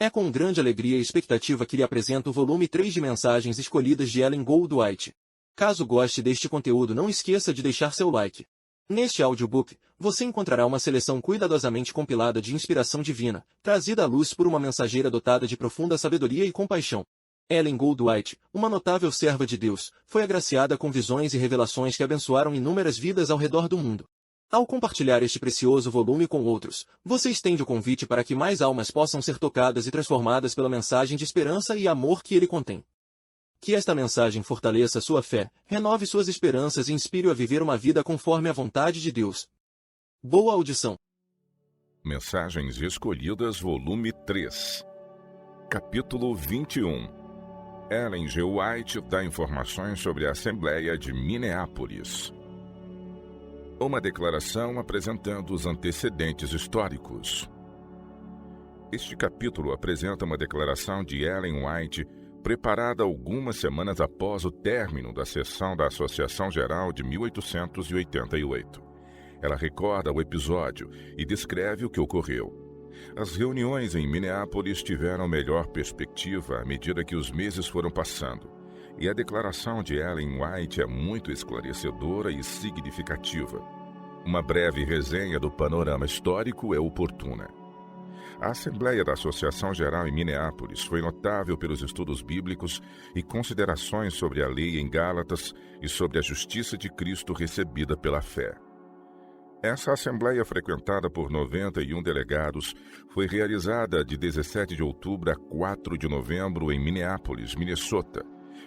É com grande alegria e expectativa que lhe apresento o volume 3 de mensagens escolhidas de Ellen Goldwhite. Caso goste deste conteúdo, não esqueça de deixar seu like. Neste audiobook, você encontrará uma seleção cuidadosamente compilada de inspiração divina, trazida à luz por uma mensageira dotada de profunda sabedoria e compaixão. Ellen Goldwhite, uma notável serva de Deus, foi agraciada com visões e revelações que abençoaram inúmeras vidas ao redor do mundo. Ao compartilhar este precioso volume com outros, você estende o convite para que mais almas possam ser tocadas e transformadas pela mensagem de esperança e amor que ele contém. Que esta mensagem fortaleça sua fé, renove suas esperanças e inspire-o a viver uma vida conforme a vontade de Deus. Boa audição. Mensagens Escolhidas, volume 3. Capítulo 21. Ellen G. White dá informações sobre a Assembleia de Minneapolis. Uma declaração apresentando os antecedentes históricos. Este capítulo apresenta uma declaração de Ellen White, preparada algumas semanas após o término da sessão da Associação Geral de 1888. Ela recorda o episódio e descreve o que ocorreu. As reuniões em Minneapolis tiveram melhor perspectiva à medida que os meses foram passando. E a declaração de Ellen White é muito esclarecedora e significativa. Uma breve resenha do panorama histórico é oportuna. A Assembleia da Associação Geral em Minneapolis foi notável pelos estudos bíblicos e considerações sobre a lei em Gálatas e sobre a justiça de Cristo recebida pela fé. Essa assembleia, frequentada por 91 delegados, foi realizada de 17 de outubro a 4 de novembro em Minneapolis, Minnesota,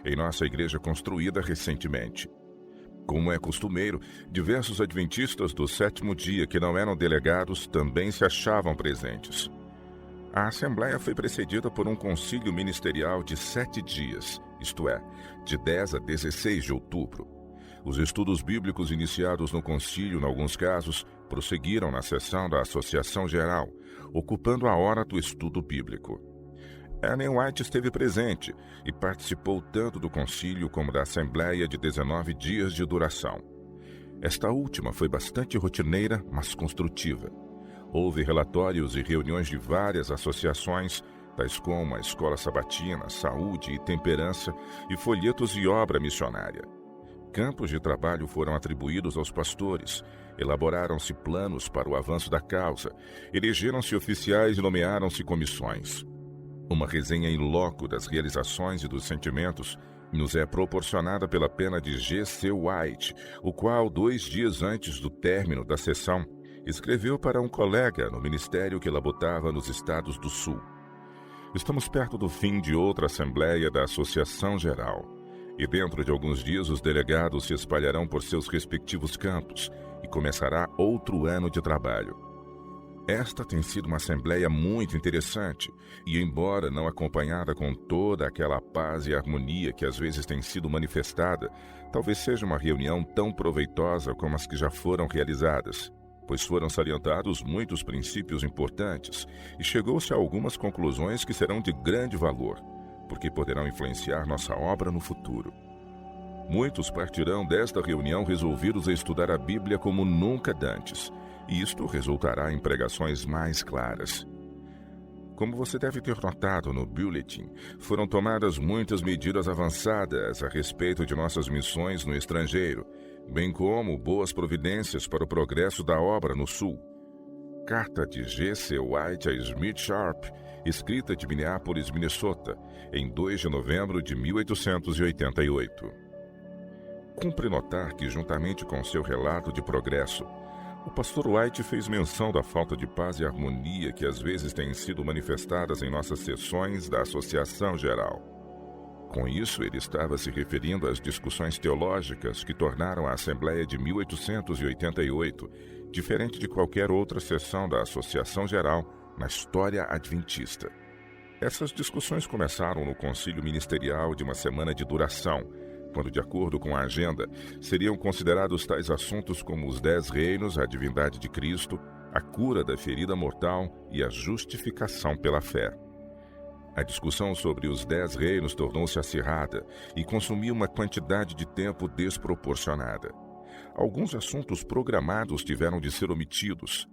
em nossa igreja construída recentemente. Como é costumeiro, diversos adventistas do sétimo dia que não eram delegados também se achavam presentes. A assembleia foi precedida por um concílio ministerial de 7 dias, isto é, de 10 a 16 de outubro. Os estudos bíblicos iniciados no concílio, em alguns casos, prosseguiram na sessão da Associação Geral, ocupando a hora do estudo bíblico. Ellen White esteve presente e participou tanto do concílio como da assembleia de 19 dias de duração. Esta última foi bastante rotineira, mas construtiva. Houve relatórios e reuniões de várias associações, tais como a Escola Sabatina, Saúde e Temperança, e folhetos e obra missionária. Campos de trabalho foram atribuídos aos pastores, elaboraram-se planos para o avanço da causa, elegeram-se oficiais e nomearam-se comissões. Uma resenha in loco das realizações e dos sentimentos nos é proporcionada pela pena de G.C. White, o qual, 2 dias antes do término da sessão, escreveu para um colega no ministério que labutava nos estados do Sul. Estamos perto do fim de outra assembleia da Associação Geral, e dentro de alguns dias os delegados se espalharão por seus respectivos campos e começará outro ano de trabalho. Esta tem sido uma assembleia muito interessante e, embora não acompanhada com toda aquela paz e harmonia que às vezes tem sido manifestada, talvez seja uma reunião tão proveitosa como as que já foram realizadas, pois foram salientados muitos princípios importantes e chegou-se a algumas conclusões que serão de grande valor, porque poderão influenciar nossa obra no futuro. Muitos partirão desta reunião resolvidos a estudar a Bíblia como nunca dantes, e isto resultará em pregações mais claras. Como você deve ter notado no Bulletin, foram tomadas muitas medidas avançadas a respeito de nossas missões no estrangeiro, bem como boas providências para o progresso da obra no Sul. Carta de G.C. White a Smith Sharp, escrita de Minneapolis, Minnesota, em 2 de novembro de 1888. Cumpre notar que, juntamente com seu relato de progresso, o pastor White fez menção da falta de paz e harmonia que às vezes têm sido manifestadas em nossas sessões da Associação Geral. Com isso, ele estava se referindo às discussões teológicas que tornaram a Assembleia de 1888 diferente de qualquer outra sessão da Associação Geral na história adventista. Essas discussões começaram no concílio ministerial de uma semana de duração, quando, de acordo com a agenda, seriam considerados tais assuntos como os 10 reinos, a divindade de Cristo, a cura da ferida mortal e a justificação pela fé. A discussão sobre os 10 reinos tornou-se acirrada e consumiu uma quantidade de tempo desproporcionada. Alguns assuntos programados tiveram de ser omitidos.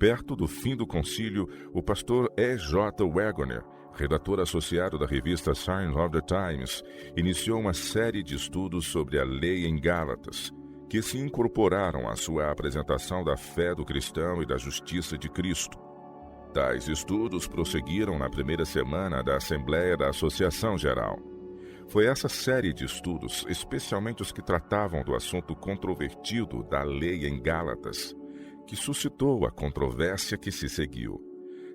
Perto do fim do concílio, o pastor E. J. Wagoner, redator associado da revista Signs of the Times, iniciou uma série de estudos sobre a lei em Gálatas, que se incorporaram à sua apresentação da fé do cristão e da justiça de Cristo. Tais estudos prosseguiram na primeira semana da Assembleia da Associação Geral. Foi essa série de estudos, especialmente os que tratavam do assunto controvertido da lei em Gálatas, que suscitou a controvérsia que se seguiu.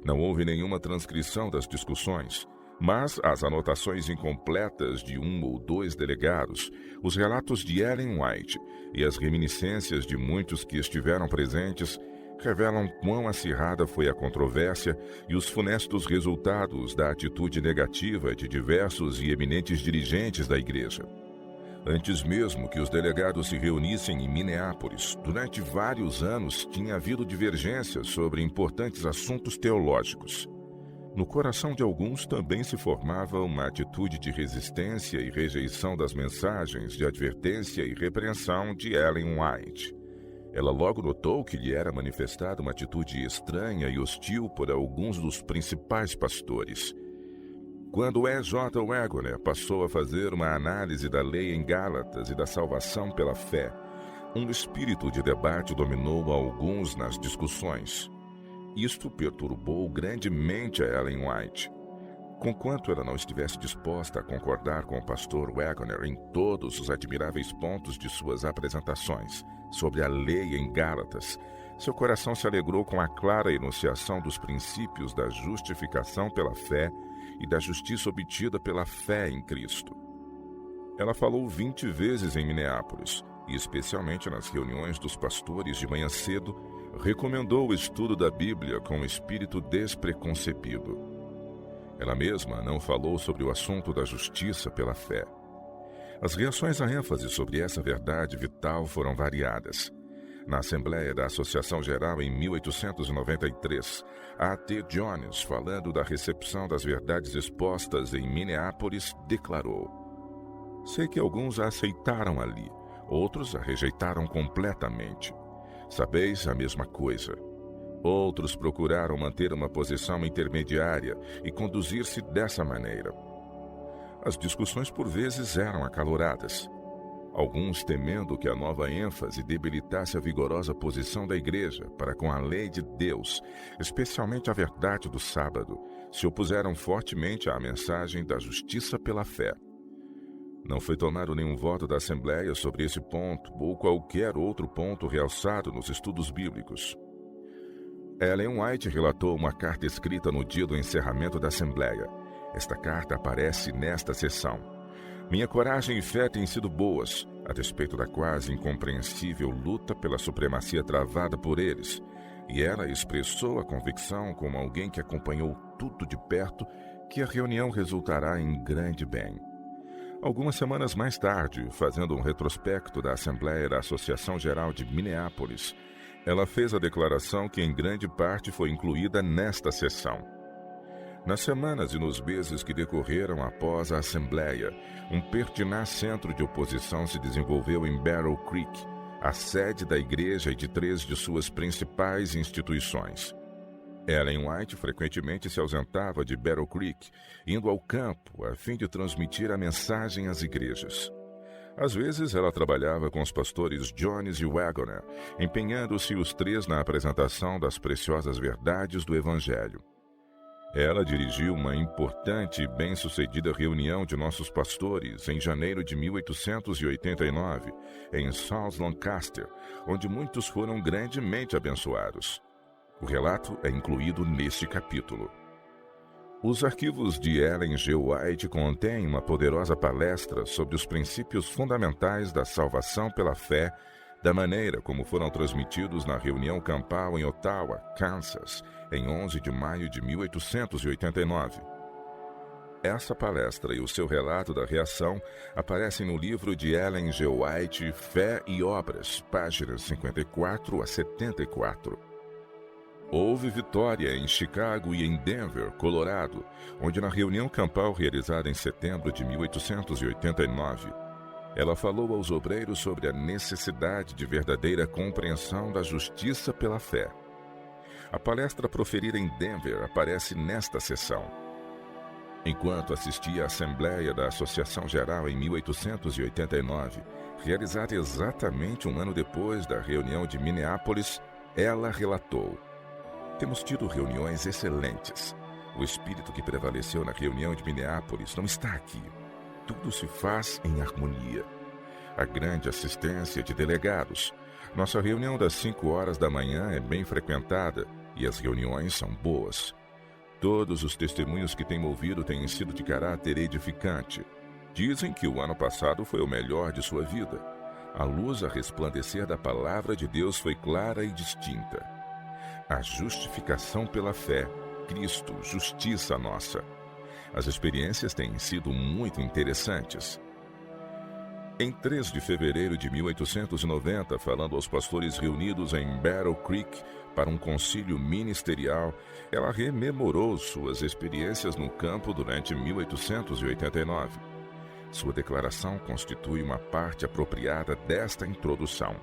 Não houve nenhuma transcrição das discussões, mas as anotações incompletas de um ou dois delegados, os relatos de Ellen White e as reminiscências de muitos que estiveram presentes revelam quão acirrada foi a controvérsia e os funestos resultados da atitude negativa de diversos e eminentes dirigentes da Igreja. Antes mesmo que os delegados se reunissem em Minneapolis, durante vários anos tinha havido divergências sobre importantes assuntos teológicos. No coração de alguns também se formava uma atitude de resistência e rejeição das mensagens de advertência e repreensão de Ellen White. Ela logo notou que lhe era manifestada uma atitude estranha e hostil por alguns dos principais pastores. Quando E. J. Wagoner passou a fazer uma análise da lei em Gálatas e da salvação pela fé, um espírito de debate dominou alguns nas discussões. Isto perturbou grandemente a Ellen White. Conquanto ela não estivesse disposta a concordar com o pastor Wagoner em todos os admiráveis pontos de suas apresentações sobre a lei em Gálatas, seu coração se alegrou com a clara enunciação dos princípios da justificação pela fé e da justiça obtida pela fé em Cristo. Ela falou 20 vezes em Minneapolis, e especialmente nas reuniões dos pastores de manhã cedo, recomendou o estudo da Bíblia com espírito despreconcebido. Ela mesma não falou sobre o assunto da justiça pela fé. As reações à ênfase sobre essa verdade vital foram variadas. Na Assembleia da Associação Geral em 1893, A. T. Jones, falando da recepção das verdades expostas em Minneapolis, declarou: "Sei que alguns a aceitaram ali, outros a rejeitaram completamente. Sabeis a mesma coisa. Outros procuraram manter uma posição intermediária e conduzir-se dessa maneira. As discussões por vezes eram acaloradas. Alguns, temendo que a nova ênfase debilitasse a vigorosa posição da Igreja para com a lei de Deus, especialmente a verdade do sábado, se opuseram fortemente à mensagem da justiça pela fé. Não foi tomado nenhum voto da Assembleia sobre esse ponto ou qualquer outro ponto realçado nos estudos bíblicos." Ellen White relatou uma carta escrita no dia do encerramento da Assembleia. Esta carta aparece nesta seção. "Minha coragem e fé têm sido boas, a despeito da quase incompreensível luta pela supremacia travada por eles, e ela expressou a convicção, como alguém que acompanhou tudo de perto, que a reunião resultará em grande bem." Algumas semanas mais tarde, fazendo um retrospecto da Assembleia da Associação Geral de Minneapolis, ela fez a declaração que em grande parte foi incluída nesta sessão. Nas semanas e nos meses que decorreram após a Assembleia, um pertinaz centro de oposição se desenvolveu em Battle Creek, a sede da igreja e de 3 de suas principais instituições. Ellen White frequentemente se ausentava de Battle Creek, indo ao campo a fim de transmitir a mensagem às igrejas. Às vezes, ela trabalhava com os pastores Jones e Wagoner, empenhando-se os 3 na apresentação das preciosas verdades do Evangelho. Ela dirigiu uma importante e bem-sucedida reunião de nossos pastores em janeiro de 1889, em South Lancaster, onde muitos foram grandemente abençoados. O relato é incluído neste capítulo. Os arquivos de Ellen G. White contêm uma poderosa palestra sobre os princípios fundamentais da salvação pela fé, da maneira como foram transmitidos na reunião campal em Ottawa, Kansas, em 11 de maio de 1889. Essa palestra e o seu relato da reação aparecem no livro de Ellen G. White, Fé e Obras, páginas 54 a 74. Houve vitória em Chicago e em Denver, Colorado, onde na reunião campal realizada em setembro de 1889, ela falou aos obreiros sobre a necessidade de verdadeira compreensão da justiça pela fé. A palestra proferida em Denver aparece nesta seção. Enquanto assistia à Assembleia da Associação Geral em 1889, realizada exatamente um ano depois da reunião de Minneapolis, ela relatou: "Temos tido reuniões excelentes. O espírito que prevaleceu na reunião de Minneapolis não está aqui. Tudo se faz em harmonia. A grande assistência de delegados. Nossa reunião das 5 horas da manhã é bem frequentada e as reuniões são boas. Todos os testemunhos que tenho ouvido têm sido de caráter edificante. Dizem que o ano passado foi o melhor de sua vida. A luz a resplandecer da palavra de Deus foi clara e distinta. A justificação pela fé, Cristo, justiça nossa. As experiências têm sido muito interessantes." Em 3 de fevereiro de 1890, falando aos pastores reunidos em Battle Creek para um concílio ministerial, ela rememorou suas experiências no campo durante 1889. Sua declaração constitui uma parte apropriada desta introdução.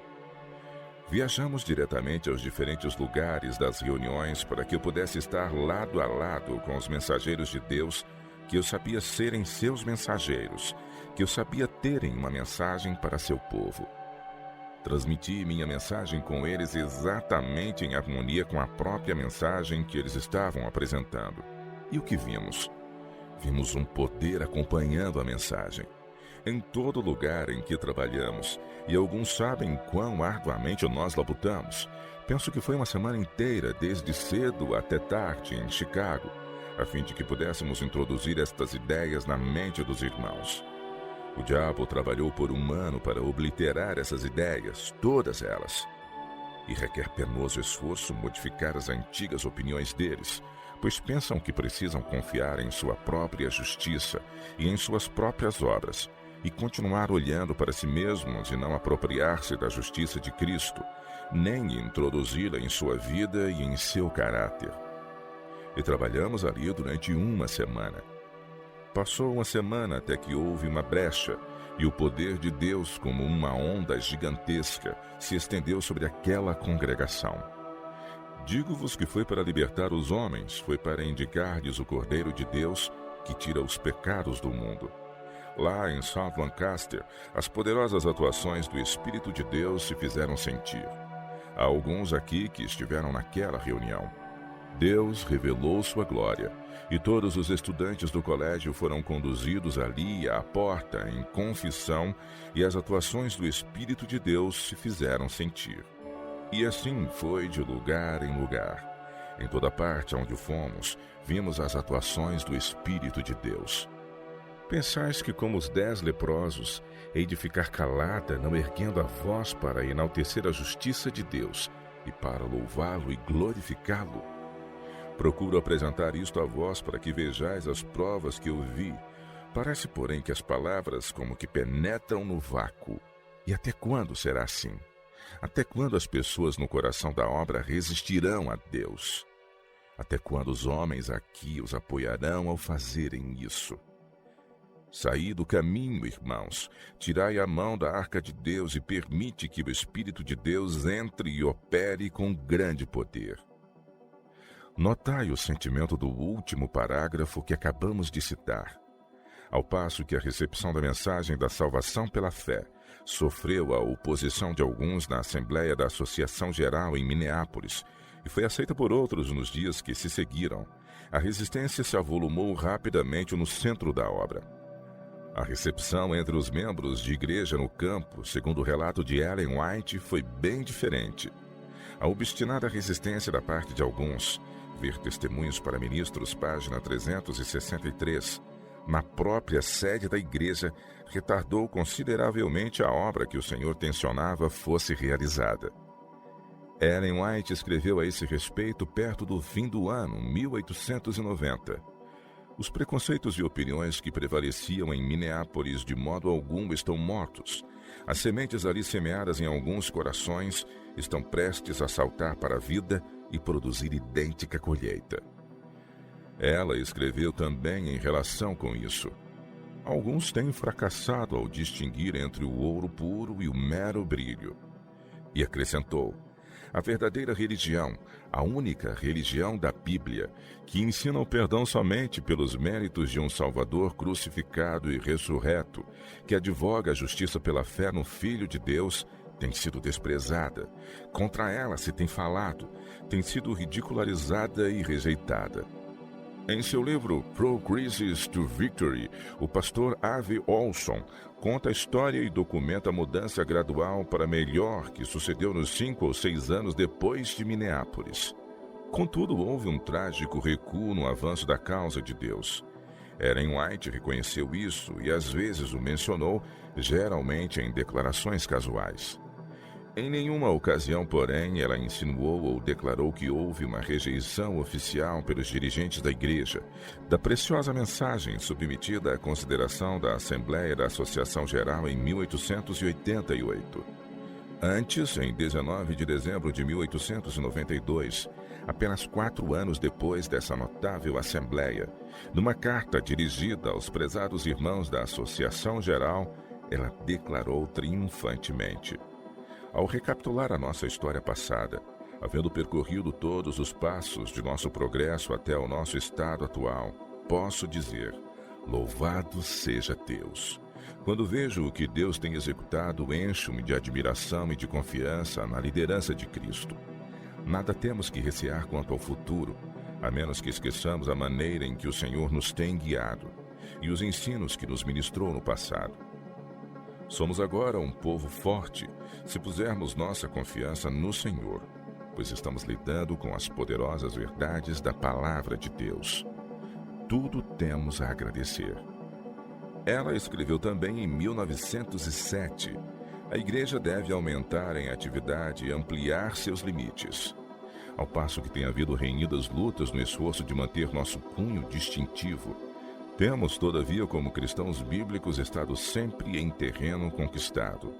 "Viajamos diretamente aos diferentes lugares das reuniões para que eu pudesse estar lado a lado com os mensageiros de Deus, que eu sabia serem seus mensageiros, que eu sabia terem uma mensagem para seu povo. Transmiti minha mensagem com eles exatamente em harmonia com a própria mensagem que eles estavam apresentando. E o que vimos? Vimos um poder acompanhando a mensagem. Em todo lugar em que trabalhamos, e alguns sabem quão arduamente nós labutamos. Penso que foi uma semana inteira, desde cedo até tarde, em Chicago, a fim de que pudéssemos introduzir estas ideias na mente dos irmãos. O diabo trabalhou por um ano para obliterar essas ideias, todas elas. E requer penoso esforço modificar as antigas opiniões deles, pois pensam que precisam confiar em sua própria justiça e em suas próprias obras, e continuar olhando para si mesmos e não apropriar-se da justiça de Cristo, nem introduzi-la em sua vida e em seu caráter. E trabalhamos ali durante uma semana. Passou uma semana até que houve uma brecha, e o poder de Deus, como uma onda gigantesca, se estendeu sobre aquela congregação. Digo-vos que foi para libertar os homens, foi para indicar-lhes o Cordeiro de Deus, que tira os pecados do mundo. Lá em South Lancaster, as poderosas atuações do Espírito de Deus se fizeram sentir. Há alguns aqui que estiveram naquela reunião. Deus revelou sua glória, e todos os estudantes do colégio foram conduzidos ali à porta em confissão, e as atuações do Espírito de Deus se fizeram sentir. E assim foi de lugar em lugar. Em toda parte onde fomos, vimos as atuações do Espírito de Deus. Pensais que, como os 10 leprosos, hei de ficar calada, não erguendo a voz para enaltecer a justiça de Deus e para louvá-lo e glorificá-lo? Procuro apresentar isto a vós para que vejais as provas que eu vi. Parece, porém, que as palavras como que penetram no vácuo. E até quando será assim? Até quando as pessoas no coração da obra resistirão a Deus? Até quando os homens aqui os apoiarão ao fazerem isso? Saí do caminho, irmãos, tirai a mão da arca de Deus e permite que o Espírito de Deus entre e opere com grande poder. Notai o sentimento do último parágrafo que acabamos de citar. Ao passo que a recepção da mensagem da salvação pela fé sofreu a oposição de alguns na Assembleia da Associação Geral em Minneapolis e foi aceita por outros nos dias que se seguiram, a resistência se avolumou rapidamente no centro da obra. A recepção entre os membros de igreja no campo, segundo o relato de Ellen White, foi bem diferente. A obstinada resistência da parte de alguns, ver Testemunhos para Ministros, página 363, na própria sede da igreja, retardou consideravelmente a obra que o Senhor tensionava fosse realizada. Ellen White escreveu a esse respeito perto do fim do ano, 1890. Os preconceitos e opiniões que prevaleciam em Minneapolis de modo algum estão mortos. As sementes ali semeadas em alguns corações estão prestes a saltar para a vida e produzir idêntica colheita. Ela escreveu também em relação com isso. Alguns têm fracassado ao distinguir entre o ouro puro e o mero brilho. E acrescentou: A verdadeira religião, a única religião da Bíblia, que ensina o perdão somente pelos méritos de um Salvador crucificado e ressurreto, que advoga a justiça pela fé no Filho de Deus, tem sido desprezada. Contra ela se tem falado, tem sido ridicularizada e rejeitada. Em seu livro Progresses to Victory, o pastor Ave Olson conta a história e documenta a mudança gradual para melhor que sucedeu nos 5 ou 6 anos depois de Minneapolis. Contudo, houve um trágico recuo no avanço da causa de Deus. Ellen White reconheceu isso e às vezes o mencionou, geralmente em declarações casuais. Em nenhuma ocasião, porém, ela insinuou ou declarou que houve uma rejeição oficial pelos dirigentes da Igreja da preciosa mensagem submetida à consideração da Assembleia da Associação Geral em 1888. Antes, em 19 de dezembro de 1892, apenas 4 anos depois dessa notável Assembleia, numa carta dirigida aos prezados irmãos da Associação Geral, ela declarou triunfantemente: ao recapitular a nossa história passada, havendo percorrido todos os passos de nosso progresso até o nosso estado atual, posso dizer: louvado seja Deus! Quando vejo o que Deus tem executado, encho-me de admiração e de confiança na liderança de Cristo. Nada temos que recear quanto ao futuro, a menos que esqueçamos a maneira em que o Senhor nos tem guiado e os ensinos que nos ministrou no passado. Somos agora um povo forte, se pusermos nossa confiança no Senhor, pois estamos lidando com as poderosas verdades da Palavra de Deus. Tudo temos a agradecer. Ela escreveu também em 1907: a Igreja deve aumentar em atividade e ampliar seus limites. Ao passo que tem havido renhidas lutas no esforço de manter nosso cunho distintivo, temos, todavia, como cristãos bíblicos, estado sempre em terreno conquistado.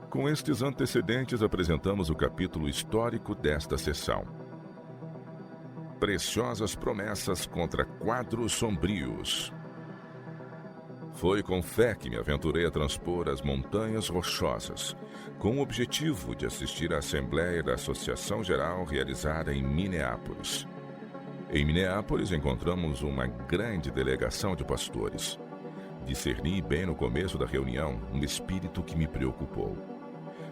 Com estes antecedentes, apresentamos o capítulo histórico desta sessão. Preciosas promessas contra quadros sombrios. Foi com fé que me aventurei a transpor as montanhas rochosas, com o objetivo de assistir à Assembleia da Associação Geral realizada em Minneapolis. Em Minneapolis encontramos uma grande delegação de pastores. Discerni bem no começo da reunião um espírito que me preocupou.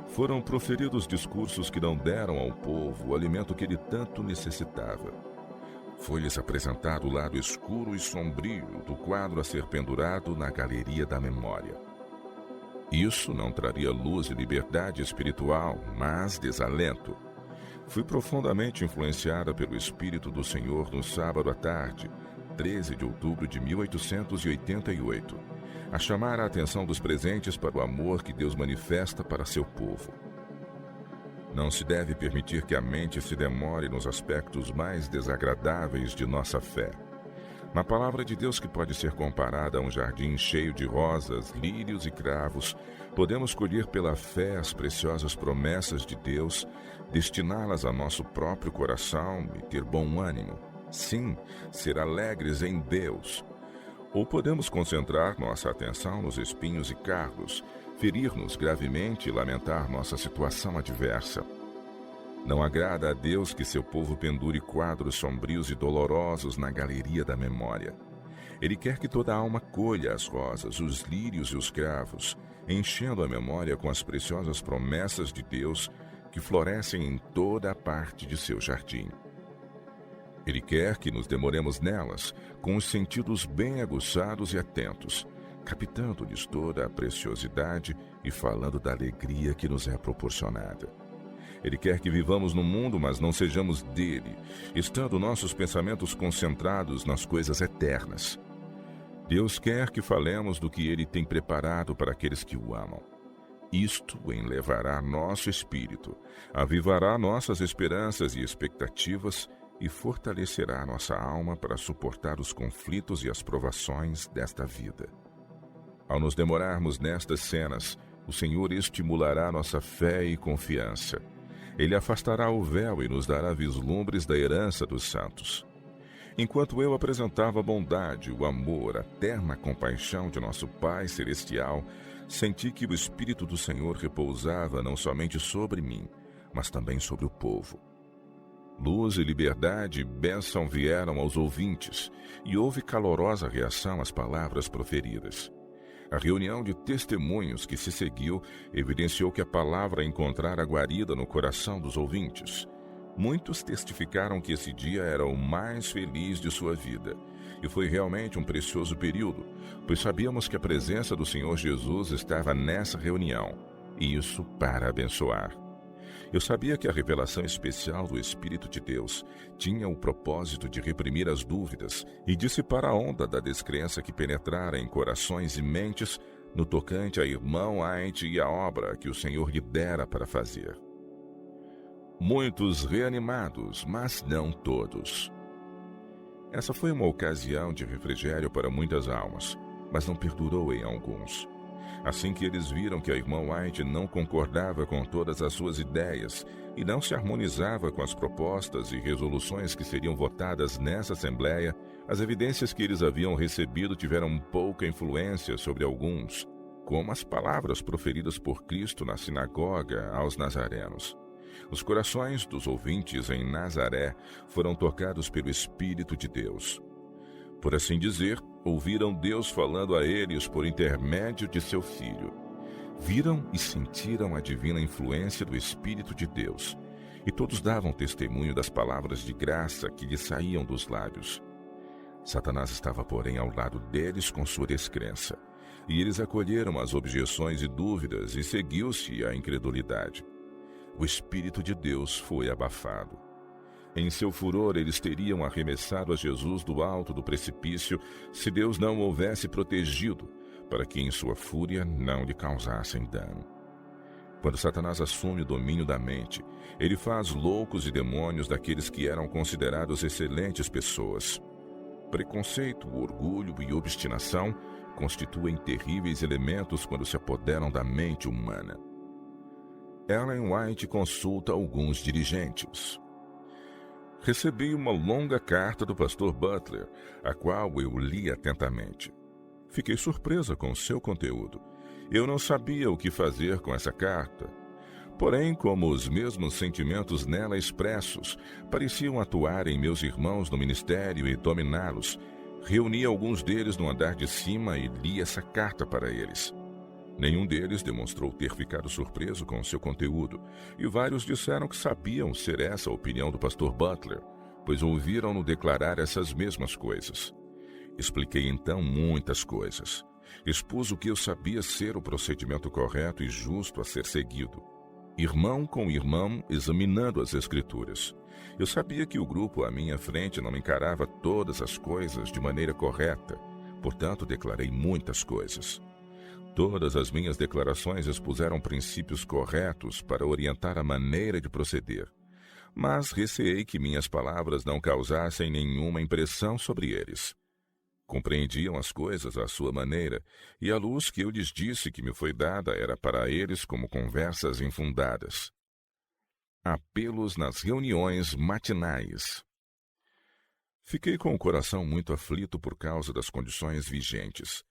Foram proferidos discursos que não deram ao povo o alimento que ele tanto necessitava. Foi-lhes apresentado o lado escuro e sombrio do quadro a ser pendurado na galeria da memória. Isso não traria luz e liberdade espiritual, mas desalento. Fui profundamente influenciada pelo Espírito do Senhor no sábado à tarde, 13 de outubro de 1888, a chamar a atenção dos presentes para o amor que Deus manifesta para seu povo. Não se deve permitir que a mente se demore nos aspectos mais desagradáveis de nossa fé. Na palavra de Deus, que pode ser comparada a um jardim cheio de rosas, lírios e cravos, podemos colher pela fé as preciosas promessas de Deus, destiná-las a nosso próprio coração e ter bom ânimo. Sim, ser alegres em Deus. Ou podemos concentrar nossa atenção nos espinhos e cardos, ferir-nos gravemente e lamentar nossa situação adversa. Não agrada a Deus que seu povo pendure quadros sombrios e dolorosos na galeria da memória. Ele quer que toda alma colha as rosas, os lírios e os cravos, enchendo a memória com as preciosas promessas de Deus que florescem em toda a parte de seu jardim. Ele quer que nos demoremos nelas, com os sentidos bem aguçados e atentos, captando-lhes toda a preciosidade e falando da alegria que nos é proporcionada. Ele quer que vivamos no mundo, mas não sejamos dele, estando nossos pensamentos concentrados nas coisas eternas. Deus quer que falemos do que Ele tem preparado para aqueles que o amam. Isto enlevará nosso espírito, avivará nossas esperanças e expectativas e fortalecerá nossa alma para suportar os conflitos e as provações desta vida. Ao nos demorarmos nestas cenas, o Senhor estimulará nossa fé e confiança. Ele afastará o véu e nos dará vislumbres da herança dos santos. Enquanto eu apresentava a bondade, o amor, a terna compaixão de nosso Pai Celestial, senti que o Espírito do Senhor repousava não somente sobre mim, mas também sobre o povo. Luz e liberdade e bênção vieram aos ouvintes, e houve calorosa reação às palavras proferidas. A reunião de testemunhos que se seguiu evidenciou que a palavra encontrara guarida no coração dos ouvintes. Muitos testificaram que esse dia era o mais feliz de sua vida, e foi realmente um precioso período, pois sabíamos que a presença do Senhor Jesus estava nessa reunião, e isso para abençoar. Eu sabia que a revelação especial do Espírito de Deus tinha o propósito de reprimir as dúvidas e dissipar a onda da descrença que penetrara em corações e mentes no tocante a irmão White e a obra que o Senhor lhe dera para fazer. Muitos reanimados, mas não todos. Essa foi uma ocasião de refrigério para muitas almas, mas não perdurou em alguns. Assim que eles viram que a irmã White não concordava com todas as suas ideias e não se harmonizava com as propostas e resoluções que seriam votadas nessa assembleia, as evidências que eles haviam recebido tiveram pouca influência sobre alguns, como as palavras proferidas por Cristo na sinagoga aos nazarenos. Os corações dos ouvintes em Nazaré foram tocados pelo Espírito de Deus. Por assim dizer, ouviram Deus falando a eles por intermédio de seu Filho. Viram e sentiram a divina influência do Espírito de Deus, e todos davam testemunho das palavras de graça que lhes saíam dos lábios. Satanás estava, porém, ao lado deles com sua descrença, e eles acolheram as objeções e dúvidas, e seguiu-se a incredulidade. O Espírito de Deus foi abafado. Em seu furor, eles teriam arremessado a Jesus do alto do precipício se Deus não o houvesse protegido, para que em sua fúria não lhe causassem dano. Quando Satanás assume o domínio da mente, ele faz loucos e demônios daqueles que eram considerados excelentes pessoas. Preconceito, orgulho e obstinação constituem terríveis elementos quando se apoderam da mente humana. Ellen White consulta alguns dirigentes. Recebi uma longa carta do pastor Butler, a qual eu li atentamente. Fiquei surpresa com seu conteúdo. Eu não sabia o que fazer com essa carta. Porém, como os mesmos sentimentos nela expressos pareciam atuar em meus irmãos no ministério e dominá-los, reuni alguns deles no andar de cima e li essa carta para eles. Nenhum deles demonstrou ter ficado surpreso com seu conteúdo, e vários disseram que sabiam ser essa a opinião do pastor Butler, pois ouviram-no declarar essas mesmas coisas. Expliquei então muitas coisas. Expus o que eu sabia ser o procedimento correto e justo a ser seguido. Irmão com irmão, examinando as Escrituras. Eu sabia que o grupo à minha frente não encarava todas as coisas de maneira correta, portanto declarei muitas coisas. Todas as minhas declarações expuseram princípios corretos para orientar a maneira de proceder, mas receei que minhas palavras não causassem nenhuma impressão sobre eles. Compreendiam as coisas à sua maneira, e a luz que eu lhes disse que me foi dada era para eles como conversas infundadas. Apelos nas reuniões matinais. Fiquei com o coração muito aflito por causa das condições vigentes.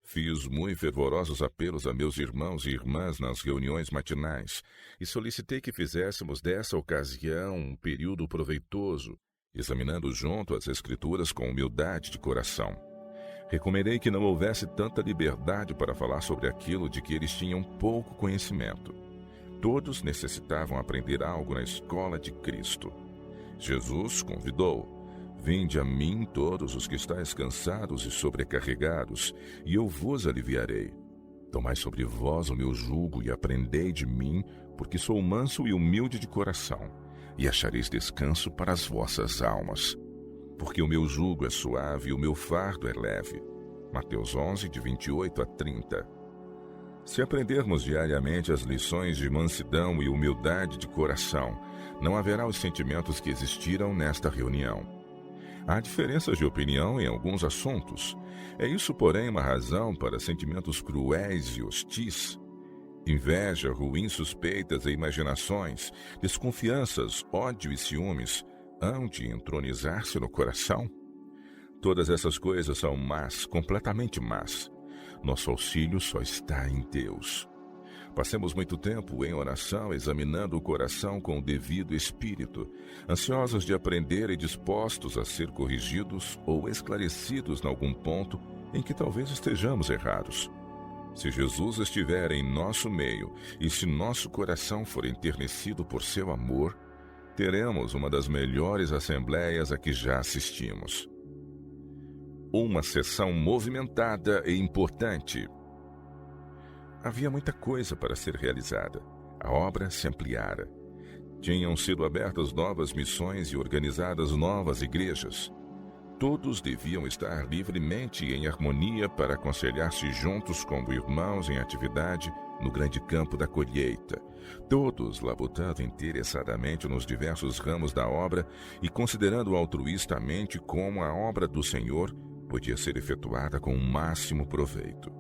Fiz muito fervorosos apelos a meus irmãos e irmãs nas reuniões matinais e solicitei que fizéssemos dessa ocasião um período proveitoso, examinando junto as Escrituras com humildade de coração. Recomendei que não houvesse tanta liberdade para falar sobre aquilo de que eles tinham pouco conhecimento. Todos necessitavam aprender algo na escola de Cristo. Jesus convidou: Vinde a mim todos os que estáis cansados e sobrecarregados, e eu vos aliviarei. Tomai sobre vós o meu jugo e aprendei de mim, porque sou manso e humilde de coração, e achareis descanso para as vossas almas. Porque o meu jugo é suave e o meu fardo é leve. Mateus 11, de 28 a 30. Se aprendermos diariamente as lições de mansidão e humildade de coração, não haverá os sentimentos que existiram nesta reunião. Há diferenças de opinião em alguns assuntos. É isso, porém, uma razão para sentimentos cruéis e hostis. Inveja, ruins suspeitas e imaginações, desconfianças, ódio e ciúmes hão de entronizar-se no coração? Todas essas coisas são más, completamente más. Nosso auxílio só está em Deus. Passemos muito tempo em oração, examinando o coração com o devido espírito, ansiosos de aprender e dispostos a ser corrigidos ou esclarecidos em algum ponto em que talvez estejamos errados. Se Jesus estiver em nosso meio e se nosso coração for enternecido por seu amor, teremos uma das melhores assembleias a que já assistimos. Uma sessão movimentada e importante. Havia muita coisa para ser realizada. A obra se ampliara. Tinham sido abertas novas missões e organizadas novas igrejas. Todos deviam estar livremente em harmonia para aconselhar-se juntos como irmãos em atividade no grande campo da colheita, todos labutando interessadamente nos diversos ramos da obra e considerando altruistamente como a obra do Senhor podia ser efetuada com o máximo proveito.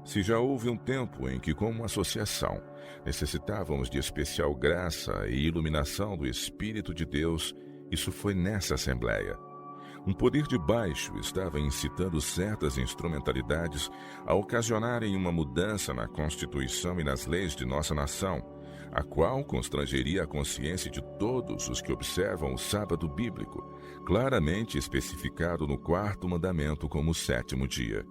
Se já houve um tempo em que, como associação, necessitávamos de especial graça e iluminação do Espírito de Deus, isso foi nessa assembleia. Um poder de baixo estava incitando certas instrumentalidades a ocasionarem uma mudança na Constituição e nas leis de nossa nação, a qual constrangeria a consciência de todos os que observam o sábado bíblico, claramente especificado no 4º mandamento como o 7º dia.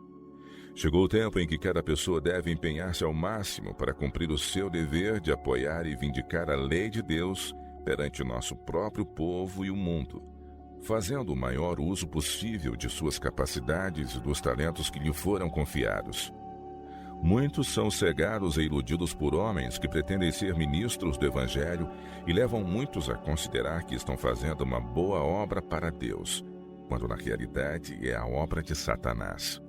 Chegou o tempo em que cada pessoa deve empenhar-se ao máximo para cumprir o seu dever de apoiar e vindicar a lei de Deus perante o nosso próprio povo e o mundo, fazendo o maior uso possível de suas capacidades e dos talentos que lhe foram confiados. Muitos são cegados e iludidos por homens que pretendem ser ministros do Evangelho e levam muitos a considerar que estão fazendo uma boa obra para Deus, quando na realidade é a obra de Satanás.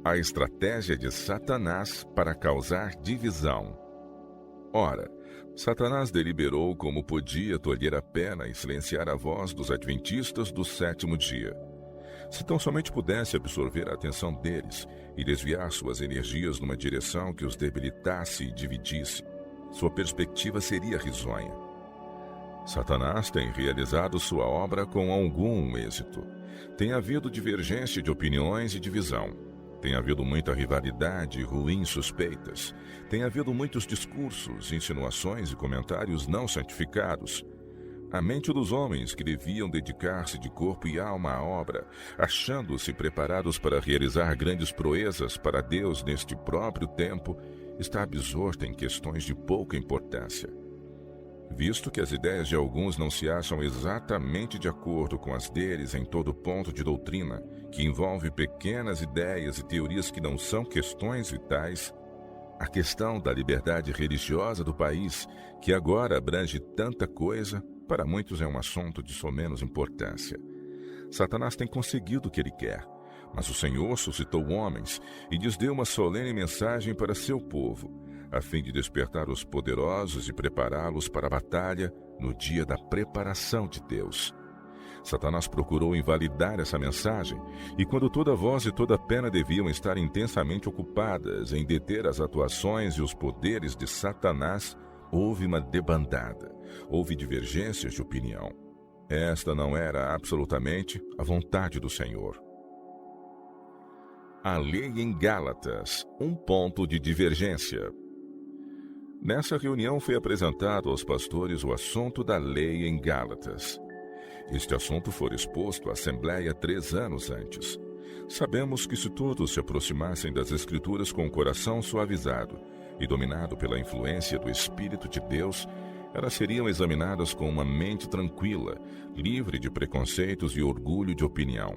A estratégia de Satanás para causar divisão. Ora, Satanás deliberou como podia tolher a pena e silenciar a voz dos adventistas do 7º dia. Se tão somente pudesse absorver a atenção deles e desviar suas energias numa direção que os debilitasse e dividisse, sua perspectiva seria risonha. Satanás tem realizado sua obra com algum êxito. Tem havido divergência de opiniões e divisão. Tem havido muita rivalidade e ruins suspeitas. Tem havido muitos discursos, insinuações e comentários não santificados. A mente dos homens que deviam dedicar-se de corpo e alma à obra, achando-se preparados para realizar grandes proezas para Deus neste próprio tempo, está absorta em questões de pouca importância. Visto que as ideias de alguns não se acham exatamente de acordo com as deles em todo ponto de doutrina, que envolve pequenas ideias e teorias que não são questões vitais, a questão da liberdade religiosa do país, que agora abrange tanta coisa, para muitos é um assunto de somenos importância. Satanás tem conseguido o que ele quer, mas o Senhor suscitou homens e lhes deu uma solene mensagem para seu povo, a fim de despertar os poderosos e prepará-los para a batalha no dia da preparação de Deus. Satanás procurou invalidar essa mensagem, e quando toda voz e toda pena deviam estar intensamente ocupadas em deter as atuações e os poderes de Satanás, houve uma debandada, houve divergências de opinião. Esta não era absolutamente a vontade do Senhor. A lei em Gálatas, um ponto de divergência. Nessa reunião foi apresentado aos pastores o assunto da lei em Gálatas. Este assunto foi exposto à Assembleia 3 anos antes. Sabemos que se todos se aproximassem das Escrituras com o coração suavizado e dominado pela influência do Espírito de Deus, elas seriam examinadas com uma mente tranquila, livre de preconceitos e orgulho de opinião.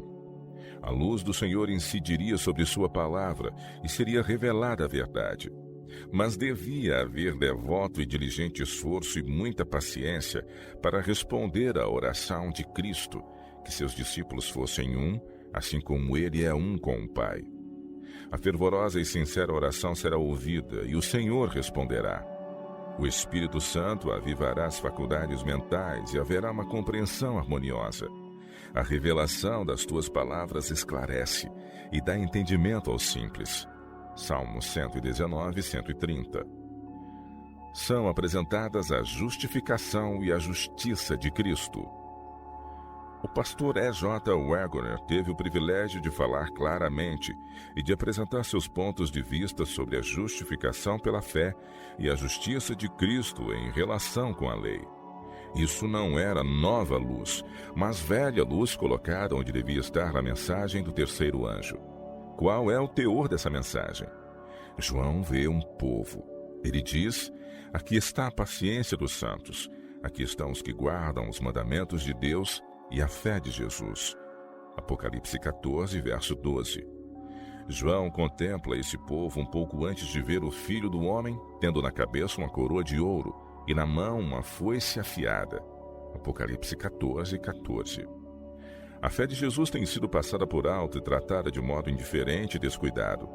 A luz do Senhor incidiria sobre sua palavra e seria revelada a verdade. Mas devia haver devoto e diligente esforço e muita paciência para responder à oração de Cristo, que seus discípulos fossem um, assim como ele é um com o Pai. A fervorosa e sincera oração será ouvida e o Senhor responderá. O Espírito Santo avivará as faculdades mentais e haverá uma compreensão harmoniosa. A revelação das tuas palavras esclarece e dá entendimento aos simples. Salmos 119 e 130. São apresentadas a justificação e a justiça de Cristo. O pastor E. J. Wagner teve o privilégio de falar claramente e de apresentar seus pontos de vista sobre a justificação pela fé e a justiça de Cristo em relação com a lei. Isso não era nova luz, mas velha luz colocada onde devia estar na mensagem do terceiro anjo. Qual é o teor dessa mensagem? João vê um povo. Ele diz: aqui está a paciência dos santos, aqui estão os que guardam os mandamentos de Deus e a fé de Jesus. Apocalipse 14, verso 12. João contempla esse povo um pouco antes de ver o Filho do Homem, tendo na cabeça uma coroa de ouro e na mão uma foice afiada. Apocalipse 14, 14. A fé de Jesus tem sido passada por alto e tratada de modo indiferente e descuidado.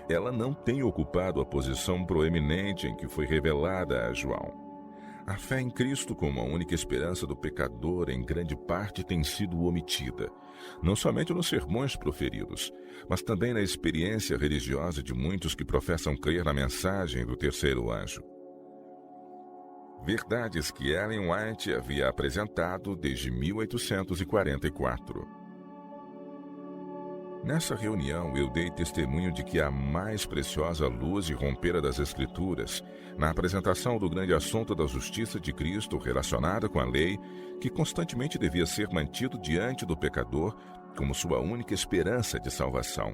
Ela não tem ocupado a posição proeminente em que foi revelada a João. A fé em Cristo como a única esperança do pecador em grande parte tem sido omitida, não somente nos sermões proferidos, mas também na experiência religiosa de muitos que professam crer na mensagem do terceiro anjo. Verdades que Ellen White havia apresentado desde 1844. Nessa reunião, eu dei testemunho de que a mais preciosa luz irrompera das Escrituras, na apresentação do grande assunto da justiça de Cristo relacionada com a lei, que constantemente devia ser mantido diante do pecador como sua única esperança de salvação.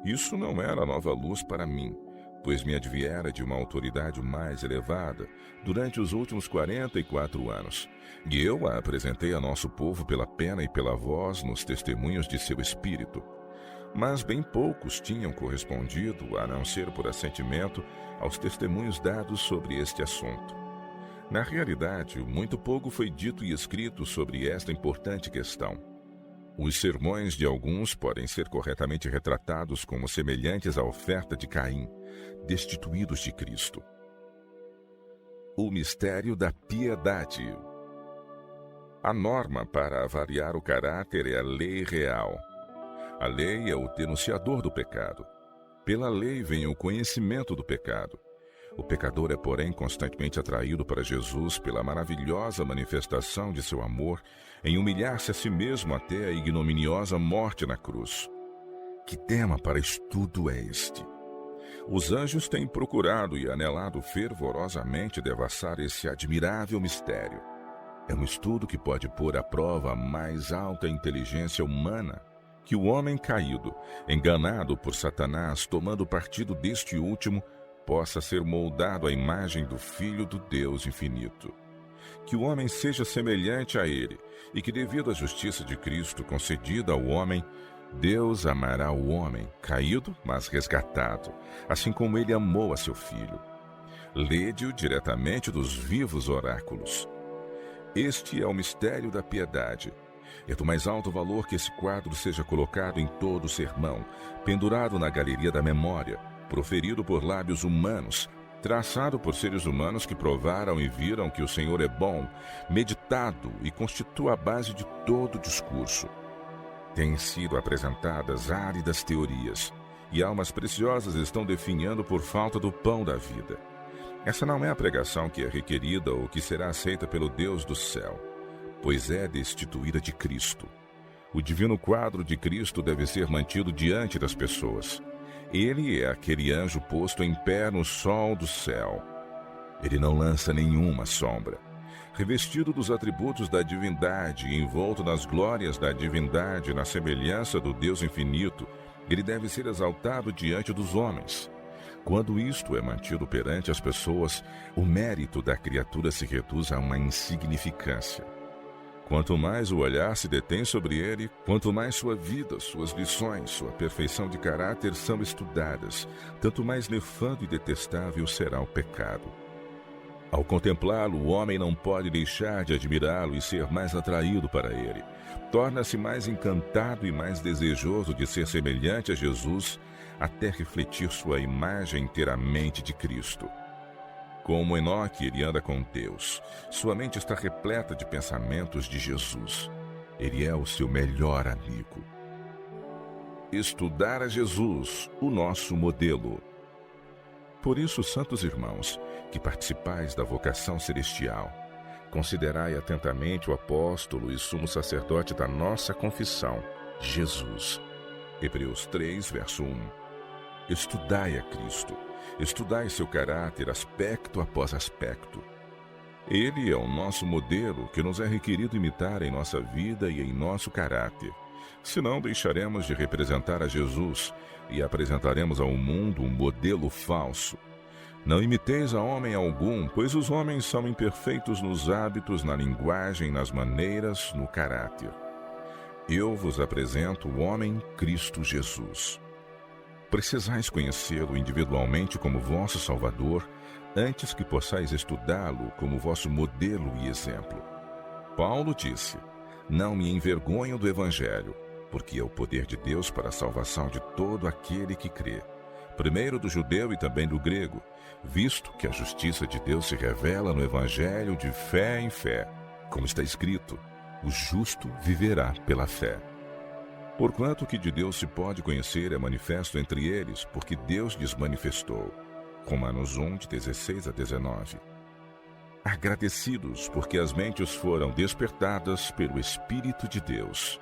Isso não era nova luz para mim, pois me adviera de uma autoridade mais elevada durante os últimos 44 anos, e eu a apresentei a nosso povo pela pena e pela voz nos testemunhos de seu espírito. Mas bem poucos tinham correspondido, a não ser por assentimento, aos testemunhos dados sobre este assunto. Na realidade, muito pouco foi dito e escrito sobre esta importante questão. Os sermões de alguns podem ser corretamente retratados como semelhantes à oferta de Caim, destituídos de Cristo. O mistério da piedade. A norma para avaliar o caráter é a lei real. A lei é o denunciador do pecado. Pela lei vem o conhecimento do pecado. O pecador é, porém, constantemente atraído para Jesus pela maravilhosa manifestação de seu amor em humilhar-se a si mesmo até a ignominiosa morte na cruz. Que tema para estudo é este? Os anjos têm procurado e anelado fervorosamente devassar esse admirável mistério. É um estudo que pode pôr à prova a mais alta inteligência humana, que o homem caído, enganado por Satanás, tomando partido deste último, possa ser moldado à imagem do Filho do Deus infinito. Que o homem seja semelhante a ele, e que, devido à justiça de Cristo concedida ao homem, Deus amará o homem, caído, mas resgatado, assim como ele amou a seu Filho. Lede-o diretamente dos vivos oráculos. Este é o mistério da piedade. É do mais alto valor que esse quadro seja colocado em todo o sermão, pendurado na galeria da memória, proferido por lábios humanos, traçado por seres humanos que provaram e viram que o Senhor é bom, meditado e constitui a base de todo o discurso. Têm sido apresentadas áridas teorias, e almas preciosas estão definhando por falta do pão da vida. Essa não é a pregação que é requerida ou que será aceita pelo Deus do céu, pois é destituída de Cristo. O divino quadro de Cristo deve ser mantido diante das pessoas. Ele é aquele anjo posto em pé no sol do céu. Ele não lança nenhuma sombra. Revestido dos atributos da divindade e envolto nas glórias da divindade, na semelhança do Deus infinito, ele deve ser exaltado diante dos homens. Quando isto é mantido perante as pessoas, o mérito da criatura se reduz a uma insignificância. Quanto mais o olhar se detém sobre ele, quanto mais sua vida, suas lições, sua perfeição de caráter são estudadas, tanto mais nefando e detestável será o pecado. Ao contemplá-lo, o homem não pode deixar de admirá-lo e ser mais atraído para ele. Torna-se mais encantado e mais desejoso de ser semelhante a Jesus, até refletir sua imagem inteiramente de Cristo. Como Enoque, ele anda com Deus. Sua mente está repleta de pensamentos de Jesus. Ele é o seu melhor amigo. Estudar a Jesus, o nosso modelo. Por isso, santos irmãos, que participais da vocação celestial, Considerai atentamente o apóstolo e sumo sacerdote da nossa confissão, Jesus. Hebreus 3, verso 1. Estudai a Cristo. Estudai seu caráter, aspecto após aspecto. Ele é o nosso modelo que nos é requerido imitar em nossa vida e em nosso caráter. Senão deixaremos de representar a Jesus e apresentaremos ao mundo um modelo falso. Não imiteis a homem algum, pois os homens são imperfeitos nos hábitos, na linguagem, nas maneiras, no caráter. Eu vos apresento o homem Cristo Jesus. Precisais conhecê-lo individualmente como vosso Salvador, antes que possais estudá-lo como vosso modelo e exemplo. Paulo disse: não me envergonho do Evangelho, porque é o poder de Deus para a salvação de todo aquele que crê, primeiro do judeu e também do grego, visto que a justiça de Deus se revela no Evangelho de fé em fé, como está escrito: o justo viverá pela fé. Porquanto o que de Deus se pode conhecer é manifesto entre eles, porque Deus lhes manifestou. Romanos 1, de 16 a 19. Agradecidos porque as mentes foram despertadas pelo Espírito de Deus.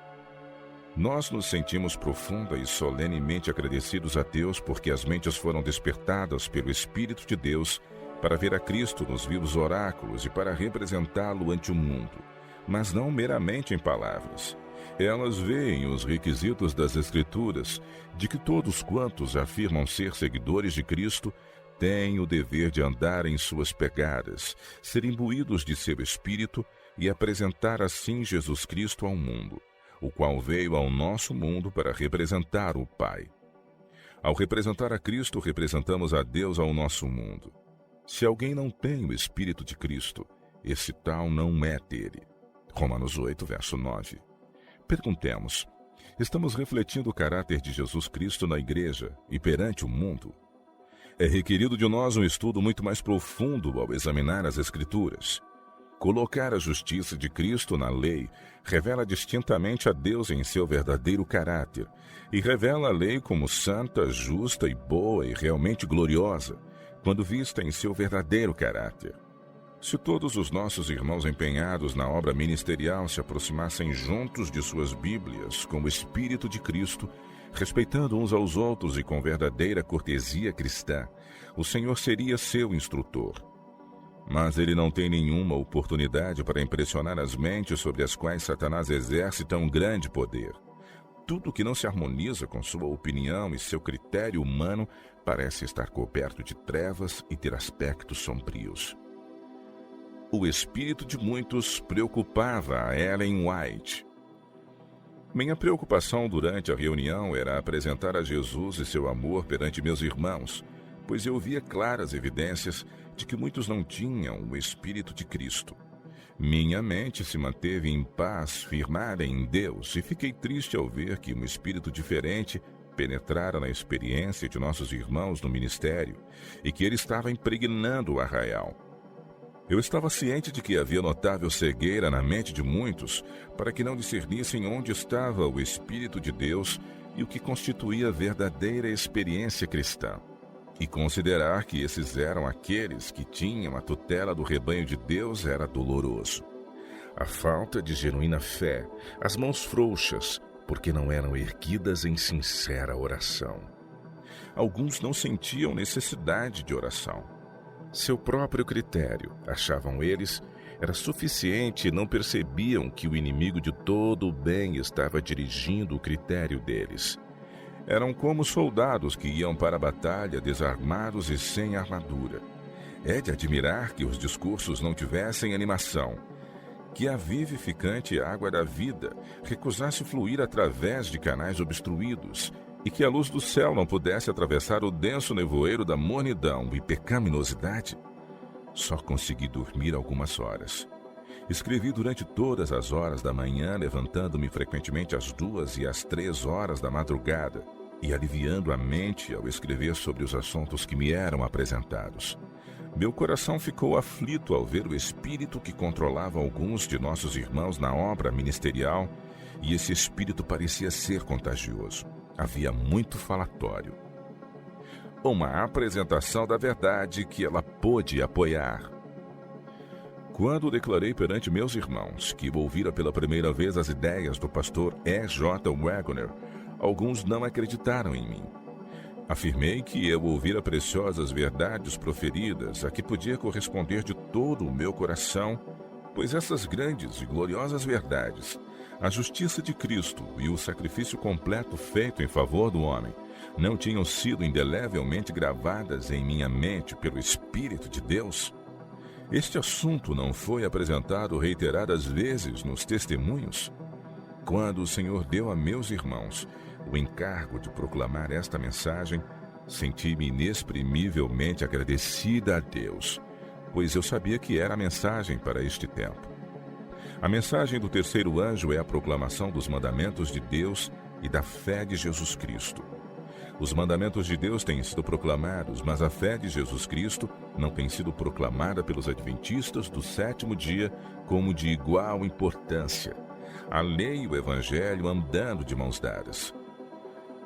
Nós nos sentimos profunda e solenemente agradecidos a Deus porque as mentes foram despertadas pelo Espírito de Deus para ver a Cristo nos vivos oráculos e para representá-lo ante o mundo, mas não meramente em palavras. Elas veem os requisitos das Escrituras de que todos quantos afirmam ser seguidores de Cristo têm o dever de andar em suas pegadas, ser imbuídos de seu Espírito e apresentar assim Jesus Cristo ao mundo, o qual veio ao nosso mundo para representar o Pai. Ao representar a Cristo, representamos a Deus ao nosso mundo. Se alguém não tem o Espírito de Cristo, esse tal não é dele. Romanos 8, verso 9. Perguntemos: estamos refletindo o caráter de Jesus Cristo na igreja e perante o mundo? É requerido de nós um estudo muito mais profundo ao examinar as Escrituras. Colocar a justiça de Cristo na lei revela distintamente a Deus em seu verdadeiro caráter e revela a lei como santa, justa e boa e realmente gloriosa, quando vista em seu verdadeiro caráter. Se todos os nossos irmãos empenhados na obra ministerial se aproximassem juntos de suas Bíblias com o Espírito de Cristo, respeitando uns aos outros e com verdadeira cortesia cristã, o Senhor seria seu instrutor. Mas ele não tem nenhuma oportunidade para impressionar as mentes sobre as quais Satanás exerce tão grande poder. Tudo que não se harmoniza com sua opinião e seu critério humano parece estar coberto de trevas e ter aspectos sombrios. O espírito de muitos preocupava a Ellen White. Minha preocupação durante a reunião era apresentar a Jesus e seu amor perante meus irmãos, pois eu via claras evidências de que muitos não tinham o Espírito de Cristo. Minha mente se manteve em paz, firmada em Deus, e fiquei triste ao ver que um espírito diferente penetrara na experiência de nossos irmãos no ministério e que ele estava impregnando o arraial. Eu estava ciente de que havia notável cegueira na mente de muitos para que não discernissem onde estava o Espírito de Deus e o que constituía a verdadeira experiência cristã. E considerar que esses eram aqueles que tinham a tutela do rebanho de Deus era doloroso. A falta de genuína fé, as mãos frouxas, porque não eram erguidas em sincera oração. Alguns não sentiam necessidade de oração. Seu próprio critério, achavam eles, era suficiente e não percebiam que o inimigo de todo o bem estava dirigindo o critério deles. Eram como soldados que iam para a batalha desarmados e sem armadura. É de admirar que os discursos não tivessem animação, que a vivificante água da vida recusasse fluir através de canais obstruídos e que a luz do céu não pudesse atravessar o denso nevoeiro da mornidão e pecaminosidade. Só consegui dormir algumas horas. Escrevi durante todas as horas da manhã, levantando-me frequentemente às 2 e às 3 horas da madrugada e aliviando a mente ao escrever sobre os assuntos que me eram apresentados. Meu coração ficou aflito ao ver o espírito que controlava alguns de nossos irmãos na obra ministerial, e esse espírito parecia ser contagioso. Havia muito falatório. Uma apresentação da verdade que ela pôde apoiar. Quando declarei perante meus irmãos que ouvira pela primeira vez as ideias do pastor E. J. Waggoner, alguns não acreditaram em mim. Afirmei que eu ouvira preciosas verdades proferidas a que podia corresponder de todo o meu coração, pois essas grandes e gloriosas verdades, a justiça de Cristo e o sacrifício completo feito em favor do homem, não tinham sido indelevelmente gravadas em minha mente pelo Espírito de Deus? Este assunto não foi apresentado reiteradas vezes nos testemunhos? Quando o Senhor deu a meus irmãos o encargo de proclamar esta mensagem, senti-me inexprimivelmente agradecida a Deus, pois eu sabia que era a mensagem para este tempo. A mensagem do terceiro anjo é a proclamação dos mandamentos de Deus e da fé de Jesus Cristo. Os mandamentos de Deus têm sido proclamados, mas a fé de Jesus Cristo não tem sido proclamada pelos adventistas do sétimo dia como de igual importância. A lei e o evangelho andando de mãos dadas.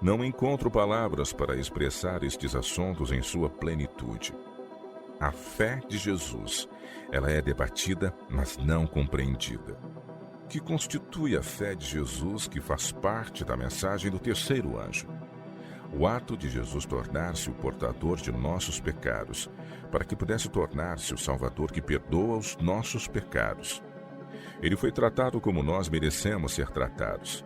Não encontro palavras para expressar estes assuntos em sua plenitude. A fé de Jesus, ela é debatida, mas não compreendida. Que constitui a fé de Jesus que faz parte da mensagem do terceiro anjo? O ato de Jesus tornar-se o portador de nossos pecados, para que pudesse tornar-se o Salvador que perdoa os nossos pecados. Ele foi tratado como nós merecemos ser tratados.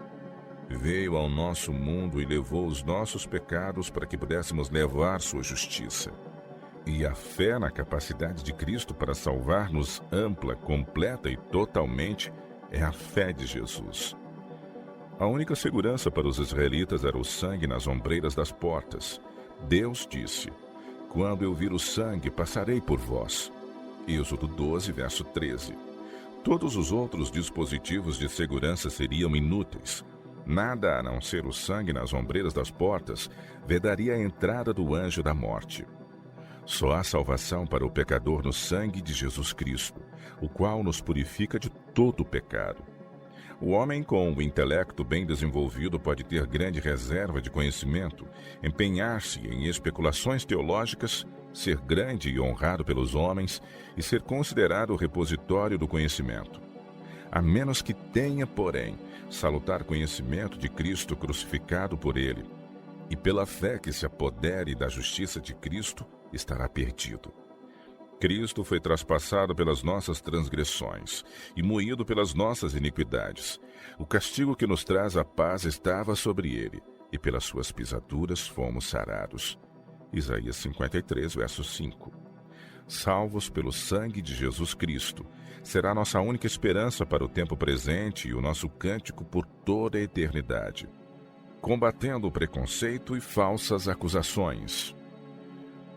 Veio ao nosso mundo e levou os nossos pecados para que pudéssemos levar sua justiça. E a fé na capacidade de Cristo para salvar-nos ampla, completa e totalmente é a fé de Jesus. A única segurança para os israelitas era o sangue nas ombreiras das portas. Deus disse: "Quando eu vir o sangue, passarei por vós." Êxodo 12, verso 13. Todos os outros dispositivos de segurança seriam inúteis. Nada a não ser o sangue nas ombreiras das portas vedaria a entrada do anjo da morte. Só há salvação para o pecador no sangue de Jesus Cristo, o qual nos purifica de todo o pecado. O homem com o intelecto bem desenvolvido pode ter grande reserva de conhecimento, empenhar-se em especulações teológicas, ser grande e honrado pelos homens e ser considerado o repositório do conhecimento. A menos que tenha, porém, salutar conhecimento de Cristo crucificado por ele, e pela fé que se apodere da justiça de Cristo, estará perdido. Cristo foi traspassado pelas nossas transgressões e moído pelas nossas iniquidades. O castigo que nos traz a paz estava sobre ele, e pelas suas pisaduras fomos sarados. Isaías 53, verso 5. Salvos pelo sangue de Jesus Cristo, será nossa única esperança para o tempo presente e o nosso cântico por toda a eternidade. Combatendo o preconceito e falsas acusações.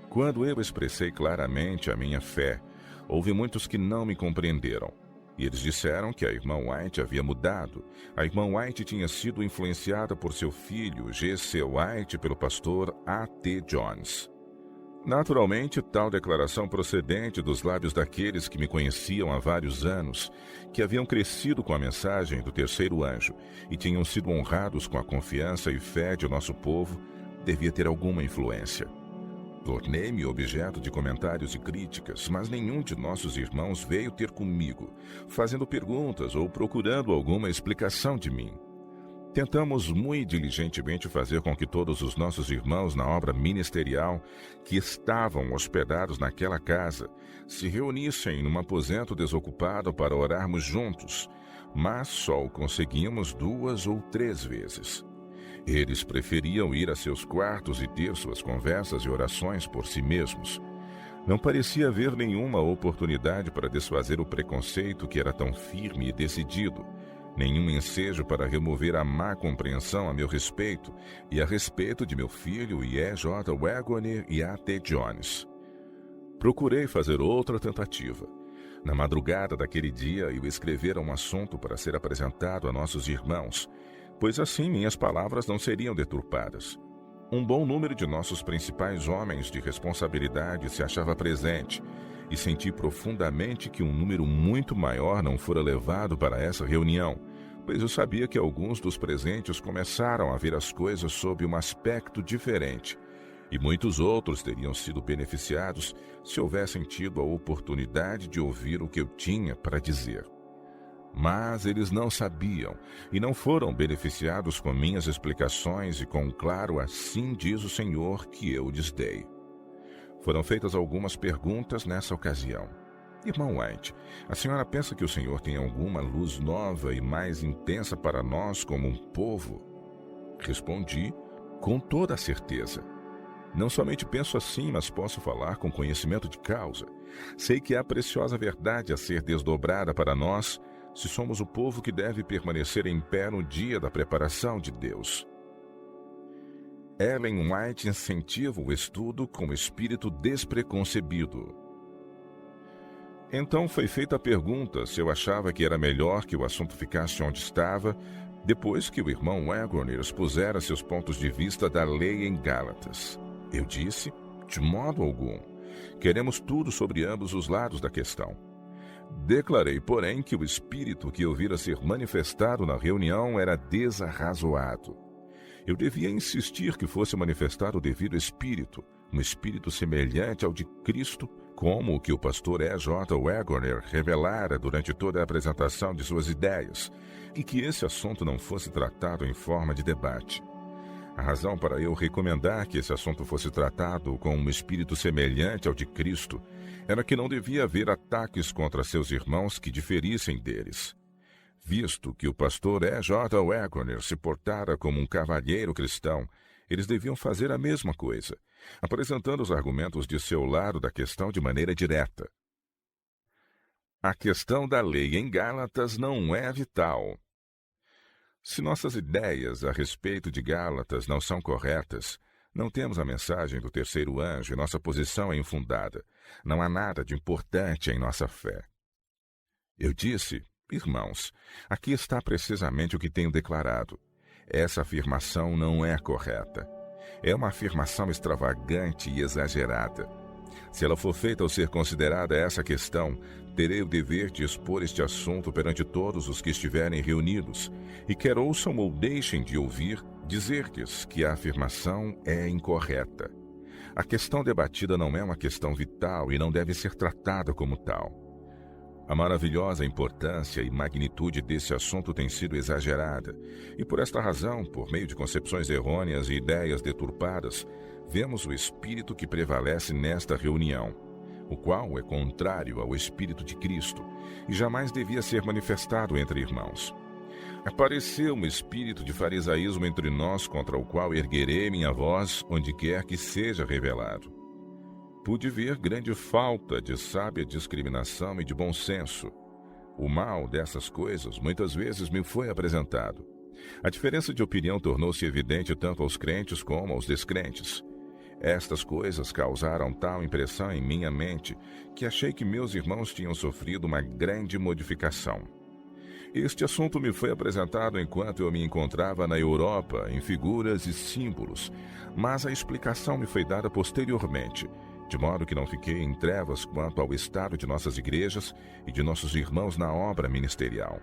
Quando eu expressei claramente a minha fé, houve muitos que não me compreenderam. E eles disseram que a irmã White havia mudado. A irmã White tinha sido influenciada por seu filho, G.C. White, pelo pastor A.T. Jones. Naturalmente, tal declaração procedente dos lábios daqueles que me conheciam há vários anos, que haviam crescido com a mensagem do terceiro anjo e tinham sido honrados com a confiança e fé de nosso povo, devia ter alguma influência. Tornei-me objeto de comentários e críticas, mas nenhum de nossos irmãos veio ter comigo, fazendo perguntas ou procurando alguma explicação de mim. Tentamos muito diligentemente fazer com que todos os nossos irmãos na obra ministerial, que estavam hospedados naquela casa, se reunissem num aposento desocupado para orarmos juntos, mas só o conseguimos 2 ou 3 vezes. Eles preferiam ir a seus quartos e ter suas conversas e orações por si mesmos. Não parecia haver nenhuma oportunidade para desfazer o preconceito que era tão firme e decidido, nenhum ensejo para remover a má compreensão a meu respeito e a respeito de meu filho E. J. Waggoner e A.T. Jones. Procurei fazer outra tentativa. Na madrugada daquele dia, eu escrevera um assunto para ser apresentado a nossos irmãos, pois assim minhas palavras não seriam deturpadas. Um bom número de nossos principais homens de responsabilidade se achava presente, e senti profundamente que um número muito maior não fora levado para essa reunião, pois eu sabia que alguns dos presentes começaram a ver as coisas sob um aspecto diferente, e muitos outros teriam sido beneficiados se houvessem tido a oportunidade de ouvir o que eu tinha para dizer. Mas eles não sabiam e não foram beneficiados com minhas explicações e com o claro "assim diz o Senhor" que eu lhes dei. Foram feitas algumas perguntas nessa ocasião. Irmão White, a senhora pensa que o Senhor tem alguma luz nova e mais intensa para nós como um povo? Respondi com toda a certeza. Não somente penso assim, mas posso falar com conhecimento de causa. Sei que há preciosa verdade a ser desdobrada para nós, se somos o povo que deve permanecer em pé no dia da preparação de Deus. Ellen White incentiva o estudo com espírito despreconcebido. Então foi feita a pergunta se eu achava que era melhor que o assunto ficasse onde estava, depois que o irmão Waggoner expusera seus pontos de vista da lei em Gálatas. Eu disse, de modo algum. Queremos tudo sobre ambos os lados da questão. Declarei, porém, que o espírito que eu vira ser manifestado na reunião era desarrazoado. Eu devia insistir que fosse manifestado o devido espírito, um espírito semelhante ao de Cristo, como o que o pastor E. J. Waggoner revelara durante toda a apresentação de suas ideias, e que esse assunto não fosse tratado em forma de debate. A razão para eu recomendar que esse assunto fosse tratado com um espírito semelhante ao de Cristo era que não devia haver ataques contra seus irmãos que diferissem deles. Visto que o pastor E. J. Waggoner se portara como um cavalheiro cristão, eles deviam fazer a mesma coisa, apresentando os argumentos de seu lado da questão de maneira direta. A questão da lei em Gálatas não é vital. Se nossas ideias a respeito de Gálatas não são corretas, não temos a mensagem do terceiro anjo e nossa posição é infundada. Não há nada de importante em nossa fé. Eu disse, irmãos, aqui está precisamente o que tenho declarado. Essa afirmação não é correta. É uma afirmação extravagante e exagerada. Se ela for feita ao ser considerada essa questão, terei o dever de expor este assunto perante todos os que estiverem reunidos, e quer ouçam ou deixem de ouvir, dizer-lhes que a afirmação é incorreta. A questão debatida não é uma questão vital e não deve ser tratada como tal. A maravilhosa importância e magnitude desse assunto tem sido exagerada, e por esta razão, por meio de concepções errôneas e ideias deturpadas, vemos o espírito que prevalece nesta reunião, o qual é contrário ao espírito de Cristo, e jamais devia ser manifestado entre irmãos. Apareceu um espírito de farisaísmo entre nós, contra o qual erguerei minha voz onde quer que seja revelado. Pude ver grande falta de sábia discriminação e de bom senso. O mal dessas coisas muitas vezes me foi apresentado. A diferença de opinião tornou-se evidente tanto aos crentes como aos descrentes. Estas coisas causaram tal impressão em minha mente que achei que meus irmãos tinham sofrido uma grande modificação. Este assunto me foi apresentado enquanto eu me encontrava na Europa, em figuras e símbolos, mas a explicação me foi dada posteriormente, de modo que não fiquei em trevas quanto ao estado de nossas igrejas e de nossos irmãos na obra ministerial.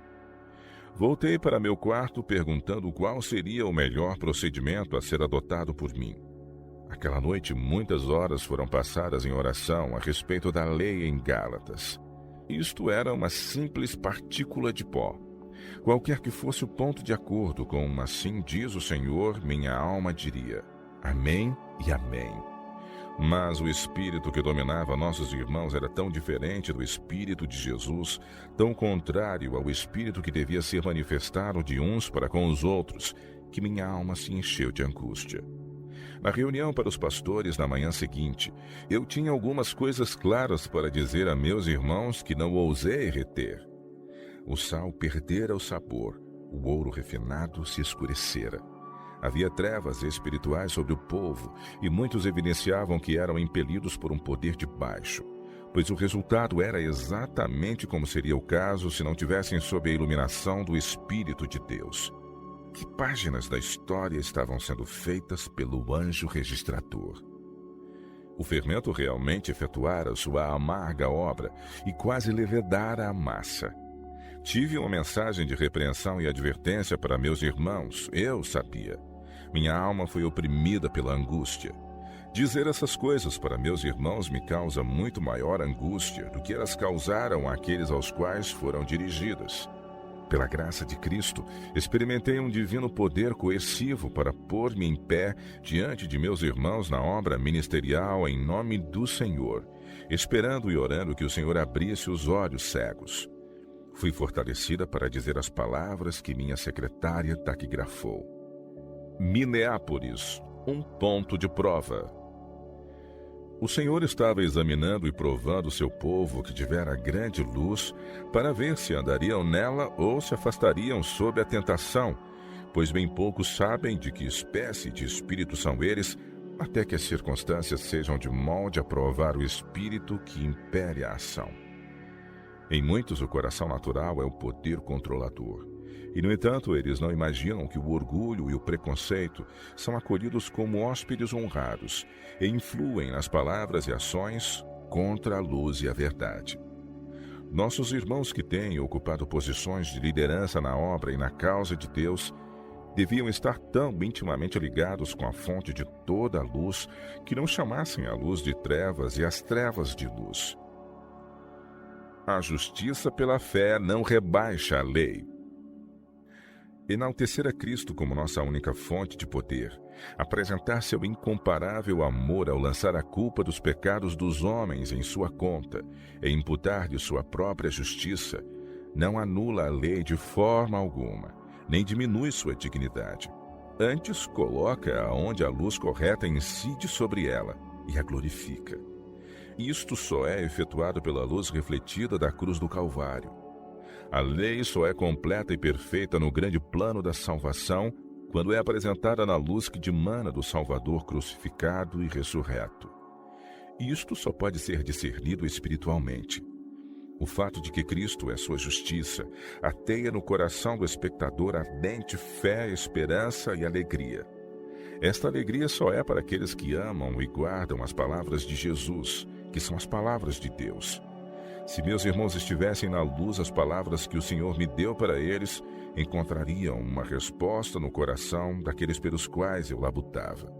Voltei para meu quarto perguntando qual seria o melhor procedimento a ser adotado por mim. Aquela noite, muitas horas foram passadas em oração a respeito da lei em Gálatas. Isto era uma simples partícula de pó. Qualquer que fosse o ponto de acordo com um "assim diz o Senhor", minha alma diria amém e amém. Mas o espírito que dominava nossos irmãos era tão diferente do espírito de Jesus, tão contrário ao espírito que devia ser manifestado de uns para com os outros, que minha alma se encheu de angústia. Na reunião para os pastores na manhã seguinte, eu tinha algumas coisas claras para dizer a meus irmãos que não ousei reter. O sal perdera o sabor, o ouro refinado se escurecera. Havia trevas espirituais sobre o povo, e muitos evidenciavam que eram impelidos por um poder de baixo, pois o resultado era exatamente como seria o caso se não tivessem sob a iluminação do Espírito de Deus. Que páginas da história estavam sendo feitas pelo anjo registrador? O fermento realmente efetuara sua amarga obra e quase levedara a massa. Tive uma mensagem de repreensão e advertência para meus irmãos, eu sabia. Minha alma foi oprimida pela angústia. Dizer essas coisas para meus irmãos me causa muito maior angústia do que elas causaram àqueles aos quais foram dirigidas. Pela graça de Cristo, experimentei um divino poder coercivo para pôr-me em pé diante de meus irmãos na obra ministerial em nome do Senhor, esperando e orando que o Senhor abrisse os olhos cegos. Fui fortalecida para dizer as palavras que minha secretária taquigrafou. Mineápolis, um ponto de prova. O Senhor estava examinando e provando seu povo que tivera grande luz, para ver se andariam nela ou se afastariam sob a tentação, pois bem poucos sabem de que espécie de espírito são eles, até que as circunstâncias sejam de molde a provar o espírito que impere a ação. Em muitos, o coração natural é o poder controlador. E, no entanto, eles não imaginam que o orgulho e o preconceito são acolhidos como hóspedes honrados e influem nas palavras e ações contra a luz e a verdade. Nossos irmãos que têm ocupado posições de liderança na obra e na causa de Deus deviam estar tão intimamente ligados com a fonte de toda a luz que não chamassem a luz de trevas e as trevas de luz. A justiça pela fé não rebaixa a lei. Enaltecer a Cristo como nossa única fonte de poder, apresentar seu incomparável amor ao lançar a culpa dos pecados dos homens em sua conta e imputar-lhe sua própria justiça, não anula a lei de forma alguma, nem diminui sua dignidade. Antes, coloca-a onde a luz correta incide sobre ela e a glorifica. Isto só é efetuado pela luz refletida da cruz do Calvário. A lei só é completa e perfeita no grande plano da salvação quando é apresentada na luz que dimana do Salvador crucificado e ressurreto. Isto só pode ser discernido espiritualmente. O fato de que Cristo é sua justiça ateia no coração do espectador ardente fé, esperança e alegria. Esta alegria só é para aqueles que amam e guardam as palavras de Jesus, que são as palavras de Deus. Se meus irmãos estivessem na luz as palavras que o Senhor me deu para eles, encontrariam uma resposta no coração daqueles pelos quais eu labutava.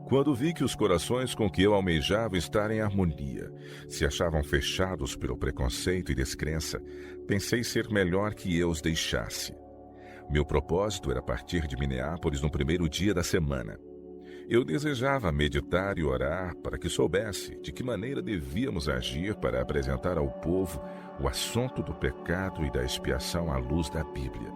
Quando vi que os corações com que eu almejava estar em harmonia se achavam fechados pelo preconceito e descrença, pensei ser melhor que eu os deixasse. Meu propósito era partir de Mineápolis no primeiro dia da semana. Eu desejava meditar e orar para que soubesse de que maneira devíamos agir para apresentar ao povo o assunto do pecado e da expiação à luz da Bíblia.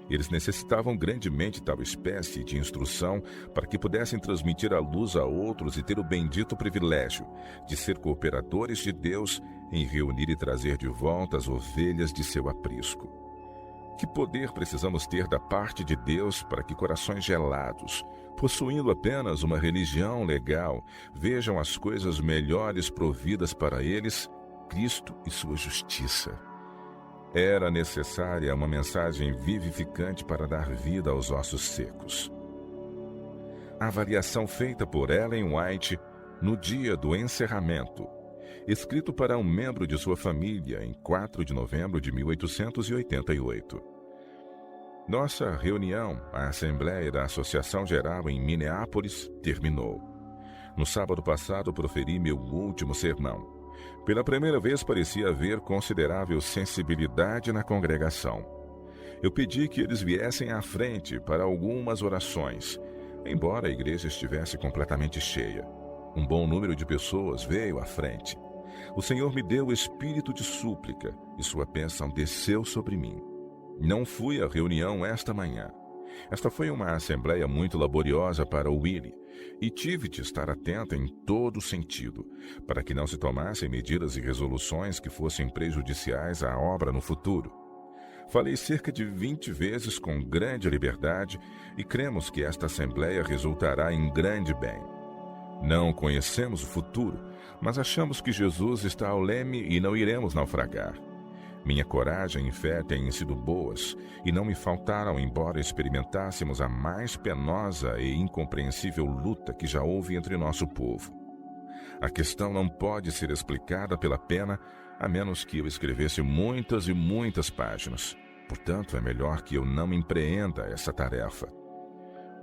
Eles necessitavam grandemente tal espécie de instrução para que pudessem transmitir a luz a outros e ter o bendito privilégio de ser cooperadores de Deus em reunir e trazer de volta as ovelhas de seu aprisco. Que poder precisamos ter da parte de Deus para que corações gelados, possuindo apenas uma religião legal, vejam as coisas melhores providas para eles, Cristo e sua justiça. Era necessária uma mensagem vivificante para dar vida aos ossos secos. A avaliação feita por Ellen White no dia do encerramento, escrito para um membro de sua família em 4 de novembro de 1888. Nossa reunião, a Assembleia da Associação Geral em Mineápolis, terminou. No sábado passado, proferi meu último sermão. Pela primeira vez parecia haver considerável sensibilidade na congregação. Eu pedi que eles viessem à frente para algumas orações, embora a igreja estivesse completamente cheia. Um bom número de pessoas veio à frente. O Senhor me deu o espírito de súplica e sua bênção desceu sobre mim. Não fui à reunião esta manhã. Esta foi uma assembleia muito laboriosa para o Willie, e tive de estar atenta em todo sentido, para que não se tomassem medidas e resoluções que fossem prejudiciais à obra no futuro. Falei cerca de 20 vezes com grande liberdade e cremos que esta assembleia resultará em grande bem. Não conhecemos o futuro, mas achamos que Jesus está ao leme e não iremos naufragar. Minha coragem e fé têm sido boas e não me faltaram, embora experimentássemos a mais penosa e incompreensível luta que já houve entre nosso povo. A questão não pode ser explicada pela pena, a menos que eu escrevesse muitas e muitas páginas. Portanto, é melhor que eu não empreenda essa tarefa.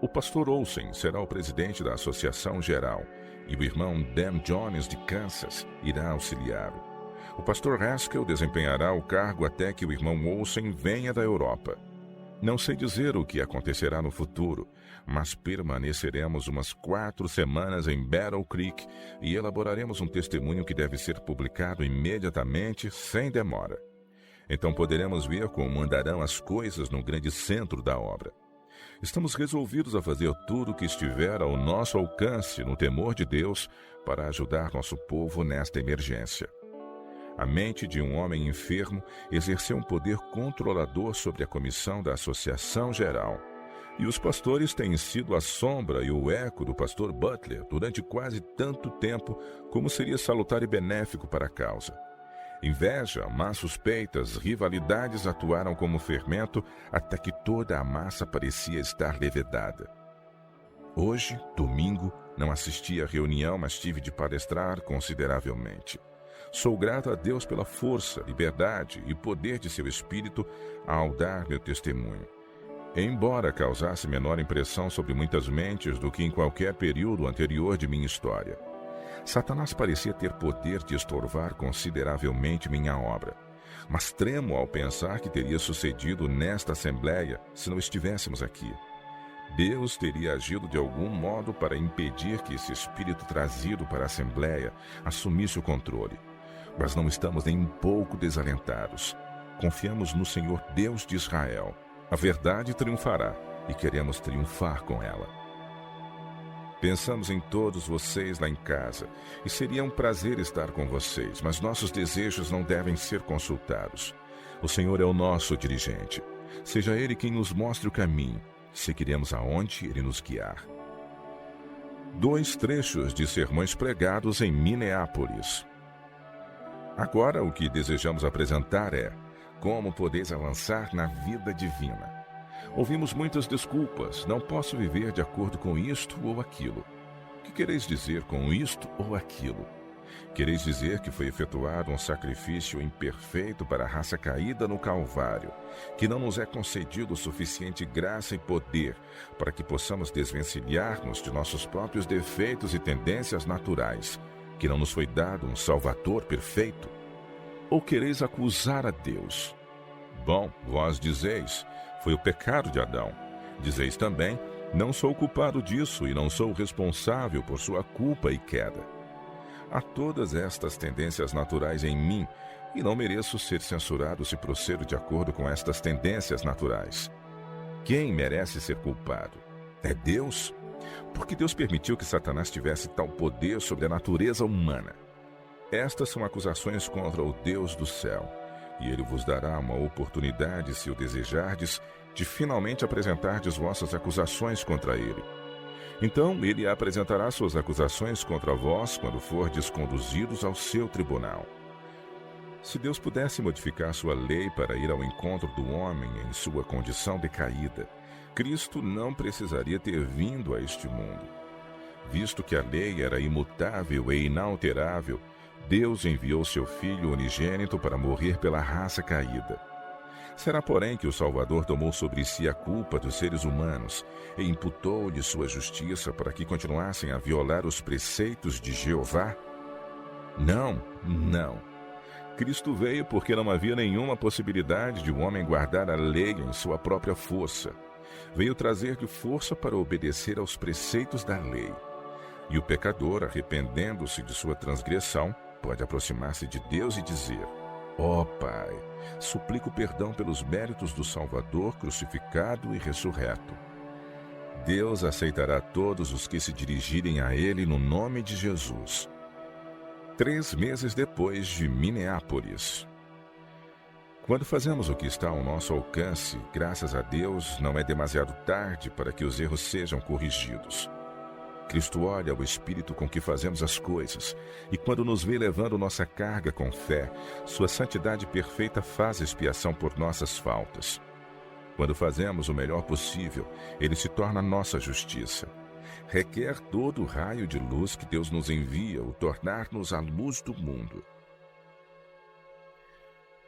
O pastor Olsen será o presidente da Associação Geral e o irmão Dan Jones de Kansas irá auxiliá-lo. O pastor Haskell desempenhará o cargo até que o irmão Olsen venha da Europa. Não sei dizer o que acontecerá no futuro, mas permaneceremos umas 4 semanas em Battle Creek e elaboraremos um testemunho que deve ser publicado imediatamente, sem demora. Então poderemos ver como andarão as coisas no grande centro da obra. Estamos resolvidos a fazer tudo o que estiver ao nosso alcance no temor de Deus para ajudar nosso povo nesta emergência. A mente de um homem enfermo exerceu um poder controlador sobre a comissão da Associação Geral. E os pastores têm sido a sombra e o eco do pastor Butler durante quase tanto tempo como seria salutar e benéfico para a causa. Inveja, más suspeitas, rivalidades atuaram como fermento até que toda a massa parecia estar levedada. Hoje, domingo, não assisti à reunião, mas tive de palestrar consideravelmente. Sou grato a Deus pela força, liberdade e poder de seu Espírito ao dar meu testemunho. Embora causasse menor impressão sobre muitas mentes do que em qualquer período anterior de minha história, Satanás parecia ter poder de estorvar consideravelmente minha obra. Mas tremo ao pensar que teria sucedido nesta assembleia se não estivéssemos aqui. Deus teria agido de algum modo para impedir que esse espírito trazido para a assembleia assumisse o controle. Mas não estamos nem um pouco desalentados. Confiamos no Senhor Deus de Israel. A verdade triunfará e queremos triunfar com ela. Pensamos em todos vocês lá em casa e seria um prazer estar com vocês, mas nossos desejos não devem ser consultados. O Senhor é o nosso dirigente. Seja Ele quem nos mostre o caminho. Seguiremos aonde Ele nos guiar. 2 trechos de sermões pregados em Minneapolis. Agora o que desejamos apresentar é como podeis avançar na vida divina. Ouvimos muitas desculpas, não posso viver de acordo com isto ou aquilo. O que quereis dizer com isto ou aquilo? Quereis dizer que foi efetuado um sacrifício imperfeito para a raça caída no Calvário, que não nos é concedido suficiente graça e poder para que possamos desvencilhar-nos de nossos próprios defeitos e tendências naturais, que não nos foi dado um Salvador perfeito? Ou quereis acusar a Deus? Bom, vós dizeis, foi o pecado de Adão. Dizeis também, não sou culpado disso e não sou responsável por sua culpa e queda. Há todas estas tendências naturais em mim e não mereço ser censurado se procedo de acordo com estas tendências naturais. Quem merece ser culpado? É Deus? Porque Deus permitiu que Satanás tivesse tal poder sobre a natureza humana. Estas são acusações contra o Deus do céu, e Ele vos dará uma oportunidade, se o desejardes, de finalmente apresentardes vossas acusações contra Ele. Então Ele apresentará suas acusações contra vós quando fordes conduzidos ao seu tribunal. Se Deus pudesse modificar sua lei para ir ao encontro do homem em sua condição decaída, Cristo não precisaria ter vindo a este mundo. Visto que a lei era imutável e inalterável, Deus enviou seu Filho unigênito para morrer pela raça caída. Será, porém, que o Salvador tomou sobre si a culpa dos seres humanos e imputou-lhe sua justiça para que continuassem a violar os preceitos de Jeová? Não, não. Cristo veio porque não havia nenhuma possibilidade de um homem guardar a lei em sua própria força. Veio trazer-lhe força para obedecer aos preceitos da lei. E o pecador, arrependendo-se de sua transgressão, pode aproximar-se de Deus e dizer: ó Pai, suplico perdão pelos méritos do Salvador crucificado e ressurreto. Deus aceitará todos os que se dirigirem a Ele no nome de Jesus. 3 meses depois de Minneapolis. Quando fazemos o que está ao nosso alcance, graças a Deus, não é demasiado tarde para que os erros sejam corrigidos. Cristo olha o espírito com que fazemos as coisas, e quando nos vê levando nossa carga com fé, sua santidade perfeita faz expiação por nossas faltas. Quando fazemos o melhor possível, Ele se torna nossa justiça. Requer todo o raio de luz que Deus nos envia, o tornar-nos a luz do mundo.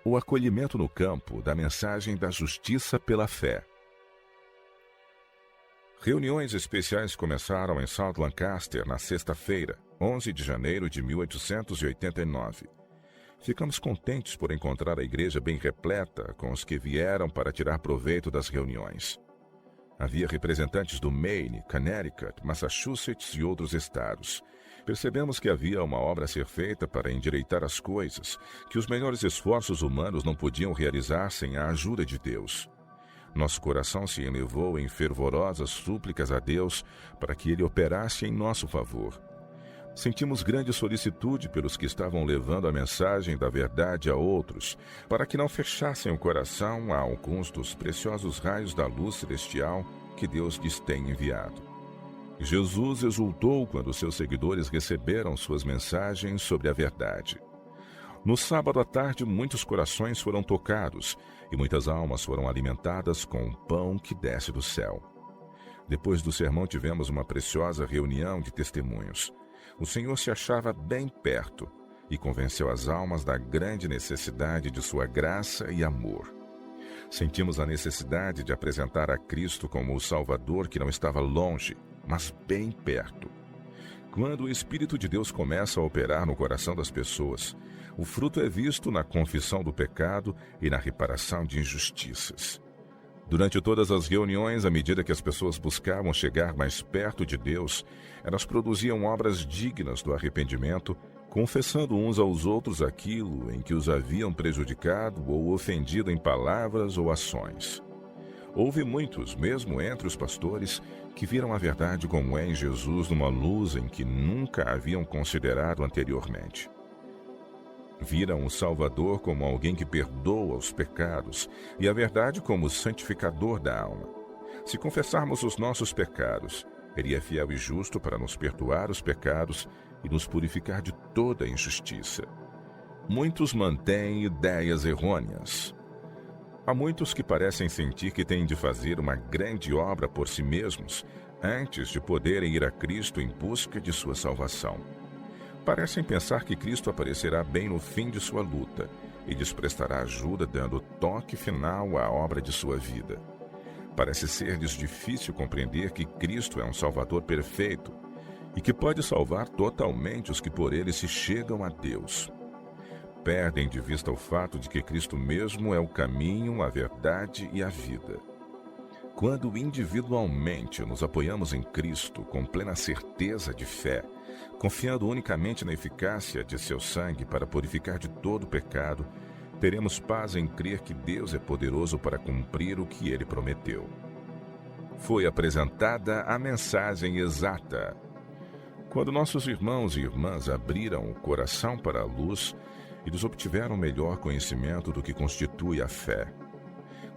O acolhimento no campo da mensagem da justiça pela fé. Reuniões especiais começaram em South Lancaster na sexta-feira, 11 de janeiro de 1889. Ficamos contentes por encontrar a igreja bem repleta com os que vieram para tirar proveito das reuniões. Havia representantes do Maine, Connecticut, Massachusetts e outros estados. Percebemos que havia uma obra a ser feita para endireitar as coisas, que os melhores esforços humanos não podiam realizar sem a ajuda de Deus. Nosso coração se elevou em fervorosas súplicas a Deus para que Ele operasse em nosso favor. Sentimos grande solicitude pelos que estavam levando a mensagem da verdade a outros, para que não fechassem o coração a alguns dos preciosos raios da luz celestial que Deus lhes tem enviado. Jesus exultou quando seus seguidores receberam suas mensagens sobre a verdade. No sábado à tarde, muitos corações foram tocados e muitas almas foram alimentadas com o pão que desce do céu. Depois do sermão, tivemos uma preciosa reunião de testemunhos. O Senhor se achava bem perto e convenceu as almas da grande necessidade de sua graça e amor. Sentimos a necessidade de apresentar a Cristo como o Salvador que não estava longe, mas bem perto. Quando o Espírito de Deus começa a operar no coração das pessoas, o fruto é visto na confissão do pecado e na reparação de injustiças. Durante todas as reuniões, à medida que as pessoas buscavam chegar mais perto de Deus, elas produziam obras dignas do arrependimento, confessando uns aos outros aquilo em que os haviam prejudicado ou ofendido em palavras ou ações. Houve muitos, mesmo entre os pastores, que viram a verdade como é em Jesus numa luz em que nunca haviam considerado anteriormente. Viram o Salvador como alguém que perdoa os pecados e a verdade como o santificador da alma. Se confessarmos os nossos pecados, Ele é fiel e justo para nos perdoar os pecados e nos purificar de toda injustiça. Muitos mantêm ideias errôneas. Há muitos que parecem sentir que têm de fazer uma grande obra por si mesmos antes de poderem ir a Cristo em busca de sua salvação. Parecem pensar que Cristo aparecerá bem no fim de sua luta e lhes prestará ajuda dando toque final à obra de sua vida. Parece ser-lhes difícil compreender que Cristo é um Salvador perfeito e que pode salvar totalmente os que por Ele se chegam a Deus. Perdem de vista o fato de que Cristo mesmo é o caminho, a verdade e a vida. Quando individualmente nos apoiamos em Cristo com plena certeza de fé, confiando unicamente na eficácia de seu sangue para purificar de todo pecado, teremos paz em crer que Deus é poderoso para cumprir o que Ele prometeu. Foi apresentada a mensagem exata. Quando nossos irmãos e irmãs abriram o coração para a luz, eles obtiveram melhor conhecimento do que constitui a fé.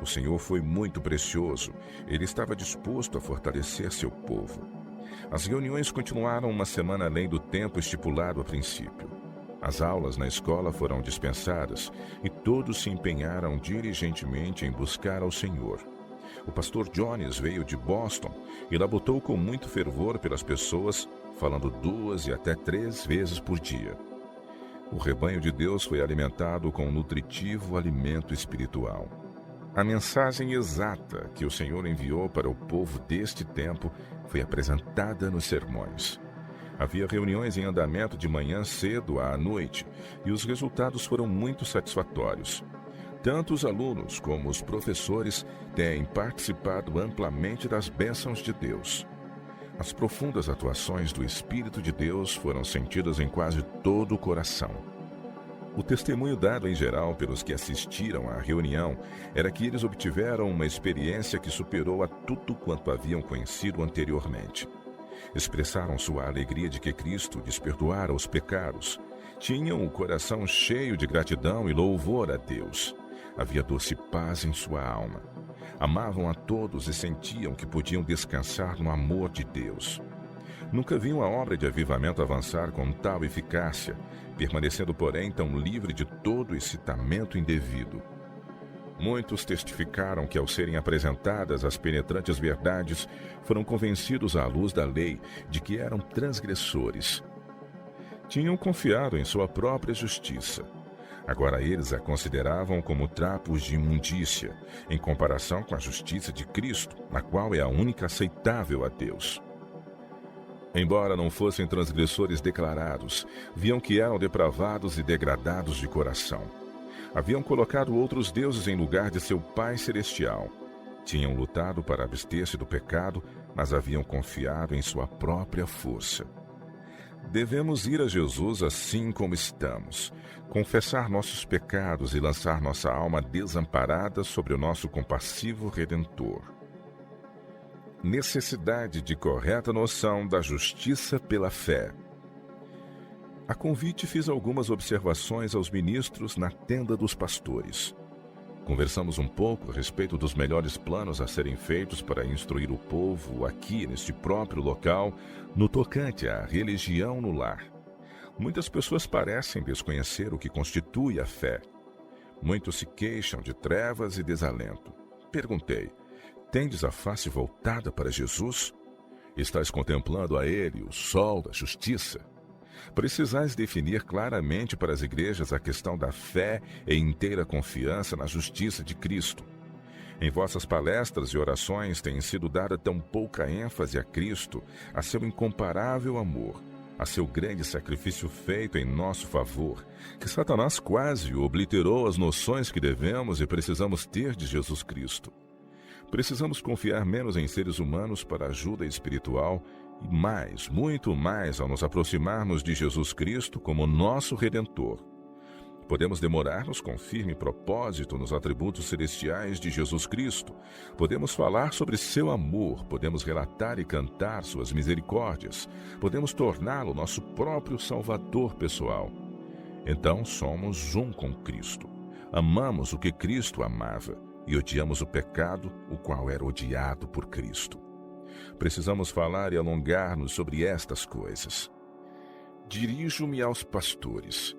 O Senhor foi muito precioso. Ele estava disposto a fortalecer seu povo. As reuniões continuaram uma semana além do tempo estipulado a princípio. As aulas na escola foram dispensadas e todos se empenharam diligentemente em buscar ao Senhor. O pastor Jones veio de Boston e labutou com muito fervor pelas pessoas, falando 2 e até 3 vezes por dia. O rebanho de Deus foi alimentado com um nutritivo alimento espiritual. A mensagem exata que o Senhor enviou para o povo deste tempo foi apresentada nos sermões. Havia reuniões em andamento de manhã cedo à noite e os resultados foram muito satisfatórios. Tanto os alunos como os professores têm participado amplamente das bênçãos de Deus. As profundas atuações do Espírito de Deus foram sentidas em quase todo o coração. O testemunho dado em geral pelos que assistiram à reunião era que eles obtiveram uma experiência que superou a tudo quanto haviam conhecido anteriormente. Expressaram sua alegria de que Cristo lhes perdoara os pecados. Tinham o coração cheio de gratidão e louvor a Deus. Havia doce paz em sua alma. Amavam a todos e sentiam que podiam descansar no amor de Deus. Nunca viam a obra de avivamento avançar com tal eficácia, permanecendo, porém, tão livre de todo excitamento indevido. Muitos testificaram que, ao serem apresentadas as penetrantes verdades, foram convencidos à luz da lei de que eram transgressores. Tinham confiado em sua própria justiça. Agora eles a consideravam como trapos de imundícia, em comparação com a justiça de Cristo, na qual é a única aceitável a Deus. Embora não fossem transgressores declarados, viam que eram depravados e degradados de coração. Haviam colocado outros deuses em lugar de seu Pai Celestial. Tinham lutado para abster-se do pecado, mas haviam confiado em sua própria força. Devemos ir a Jesus assim como estamos, confessar nossos pecados e lançar nossa alma desamparada sobre o nosso compassivo Redentor. Necessidade de correta noção da justiça pela fé. A convite fiz algumas observações aos ministros na tenda dos pastores. Conversamos um pouco a respeito dos melhores planos a serem feitos para instruir o povo aqui, neste próprio local, no tocante à religião no lar. Muitas pessoas parecem desconhecer o que constitui a fé. Muitos se queixam de trevas e desalento. Perguntei: tendes a face voltada para Jesus? Estás contemplando a Ele, o sol da justiça? Precisais definir claramente para as igrejas a questão da fé e inteira confiança na justiça de Cristo. Em vossas palestras e orações tem sido dada tão pouca ênfase a Cristo, a seu incomparável amor, a seu grande sacrifício feito em nosso favor, que Satanás quase obliterou as noções que devemos e precisamos ter de Jesus Cristo. Precisamos confiar menos em seres humanos para ajuda espiritual e mais, muito mais, ao nos aproximarmos de Jesus Cristo como nosso Redentor. Podemos demorar-nos com firme propósito nos atributos celestiais de Jesus Cristo. Podemos falar sobre seu amor, podemos relatar e cantar suas misericórdias. Podemos torná-lo nosso próprio Salvador pessoal. Então somos um com Cristo. Amamos o que Cristo amava e odiamos o pecado, o qual era odiado por Cristo. Precisamos falar e alongar-nos sobre estas coisas. Dirijo-me aos pastores.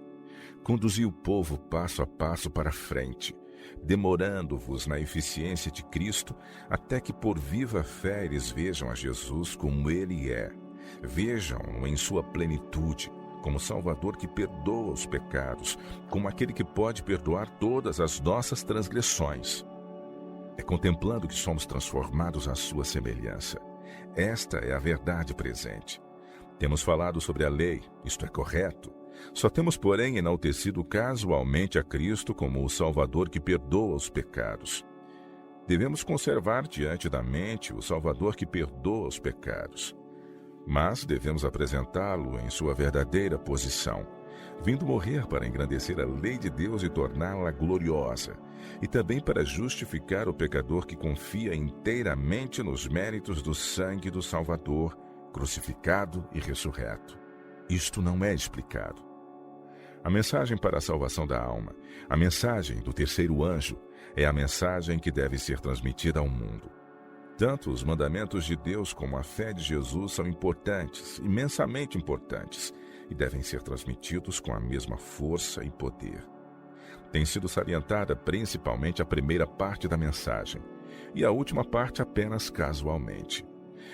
Conduzi o povo passo a passo para a frente, demorando-vos na eficiência de Cristo, até que por viva fé eles vejam a Jesus como Ele é. Vejam-no em sua plenitude, como Salvador que perdoa os pecados, como aquele que pode perdoar todas as nossas transgressões. É contemplando que somos transformados à sua semelhança. Esta é a verdade presente. Temos falado sobre a lei, isto é correto. Só temos, porém, enaltecido casualmente a Cristo como o Salvador que perdoa os pecados. Devemos conservar diante da mente o Salvador que perdoa os pecados. Mas devemos apresentá-lo em sua verdadeira posição, vindo morrer para engrandecer a lei de Deus e torná-la gloriosa, e também para justificar o pecador que confia inteiramente nos méritos do sangue do Salvador, crucificado e ressurreto. Isto não é explicado. A mensagem para a salvação da alma, a mensagem do terceiro anjo, é a mensagem que deve ser transmitida ao mundo. Tanto os mandamentos de Deus como a fé de Jesus são importantes, imensamente importantes, e devem ser transmitidos com a mesma força e poder. Tem sido salientada principalmente a primeira parte da mensagem, e a última parte apenas casualmente.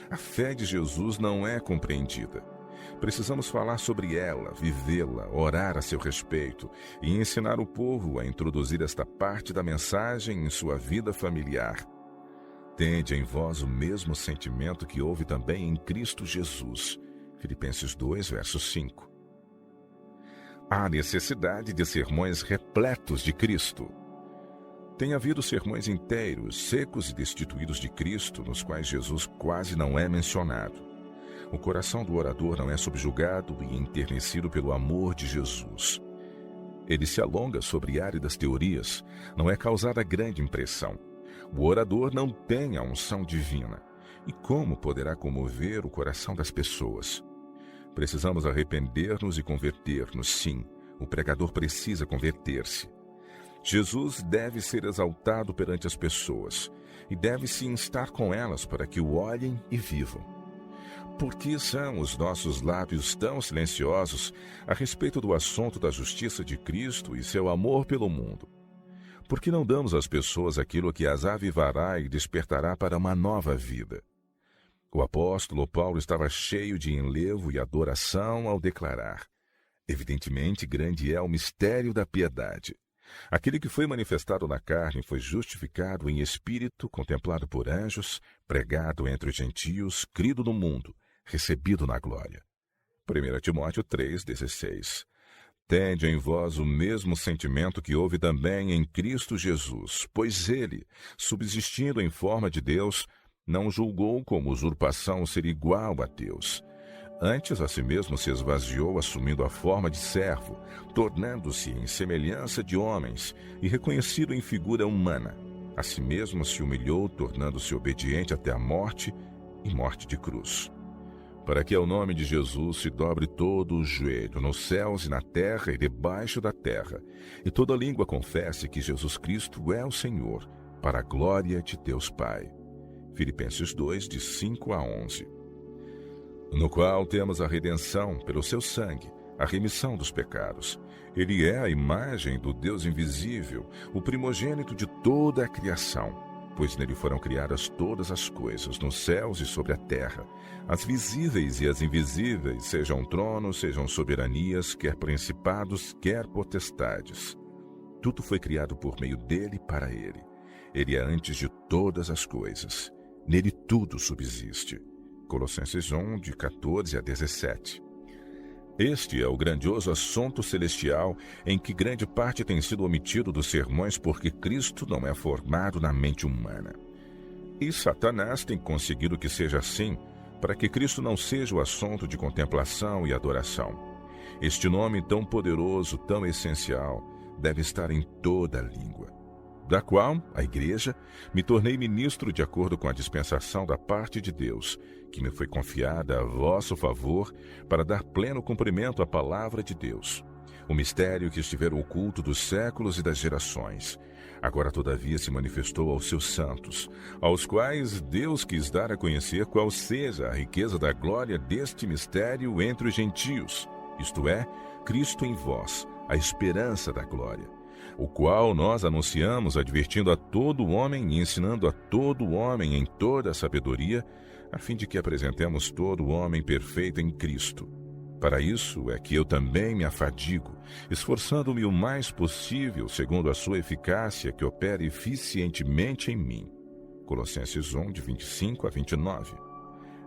A fé de Jesus não é compreendida. Precisamos falar sobre ela, vivê-la, orar a seu respeito e ensinar o povo a introduzir esta parte da mensagem em sua vida familiar. Tende em vós o mesmo sentimento que houve também em Cristo Jesus. Filipenses 2, verso 5. Há necessidade de sermões repletos de Cristo. Tem havido sermões inteiros, secos e destituídos de Cristo, nos quais Jesus quase não é mencionado. O coração do orador não é subjugado e enternecido pelo amor de Jesus. Ele se alonga sobre áridas teorias, não é causada grande impressão. O orador não tem a unção divina. E como poderá comover o coração das pessoas? Precisamos arrepender-nos e converter-nos, sim. O pregador precisa converter-se. Jesus deve ser exaltado perante as pessoas e deve-se instar com elas para que o olhem e vivam. Por que são os nossos lábios tão silenciosos a respeito do assunto da justiça de Cristo e seu amor pelo mundo? Por que não damos às pessoas aquilo que as avivará e despertará para uma nova vida? O apóstolo Paulo estava cheio de enlevo e adoração ao declarar: Evidentemente, grande é o mistério da piedade. Aquele que foi manifestado na carne foi justificado em espírito, contemplado por anjos, pregado entre os gentios, crido no mundo, recebido na glória. 1 Timóteo 3,16. Tende em vós o mesmo sentimento que houve também em Cristo Jesus, pois ele, subsistindo em forma de Deus, não julgou como usurpação ser igual a Deus. Antes, a si mesmo se esvaziou, assumindo a forma de servo, tornando-se em semelhança de homens e reconhecido em figura humana. A si mesmo se humilhou, tornando-se obediente até a morte e morte de cruz. Para que ao nome de Jesus se dobre todo o joelho, nos céus e na terra e debaixo da terra, e toda língua confesse que Jesus Cristo é o Senhor, para a glória de Deus Pai. Filipenses 2, de 5 a 11. No qual temos a redenção pelo seu sangue, a remissão dos pecados. Ele é a imagem do Deus invisível, o primogênito de toda a criação, pois nele foram criadas todas as coisas, nos céus e sobre a terra, as visíveis e as invisíveis, sejam tronos, sejam soberanias, quer principados, quer potestades. Tudo foi criado por meio dele e para ele. Ele é antes de todas as coisas. Nele tudo subsiste. Colossenses 1, de 14 a 17. Este é o grandioso assunto celestial em que grande parte tem sido omitido dos sermões porque Cristo não é formado na mente humana. E Satanás tem conseguido que seja assim, para que Cristo não seja o assunto de contemplação e adoração. Este nome tão poderoso, tão essencial, deve estar em toda a língua, da qual, a Igreja, me tornei ministro de acordo com a dispensação da parte de Deus, que me foi confiada a vosso favor para dar pleno cumprimento à palavra de Deus, o mistério que estivera oculto dos séculos e das gerações. Agora, todavia, se manifestou aos seus santos, aos quais Deus quis dar a conhecer qual seja a riqueza da glória deste mistério entre os gentios, isto é, Cristo em vós, a esperança da glória, o qual nós anunciamos, advertindo a todo homem e ensinando a todo homem em toda a sabedoria, a fim de que apresentemos todo homem perfeito em Cristo. Para isso é que eu também me afadigo, esforçando-me o mais possível, segundo a sua eficácia que opera eficientemente em mim. Colossenses 1, de 25 a 29.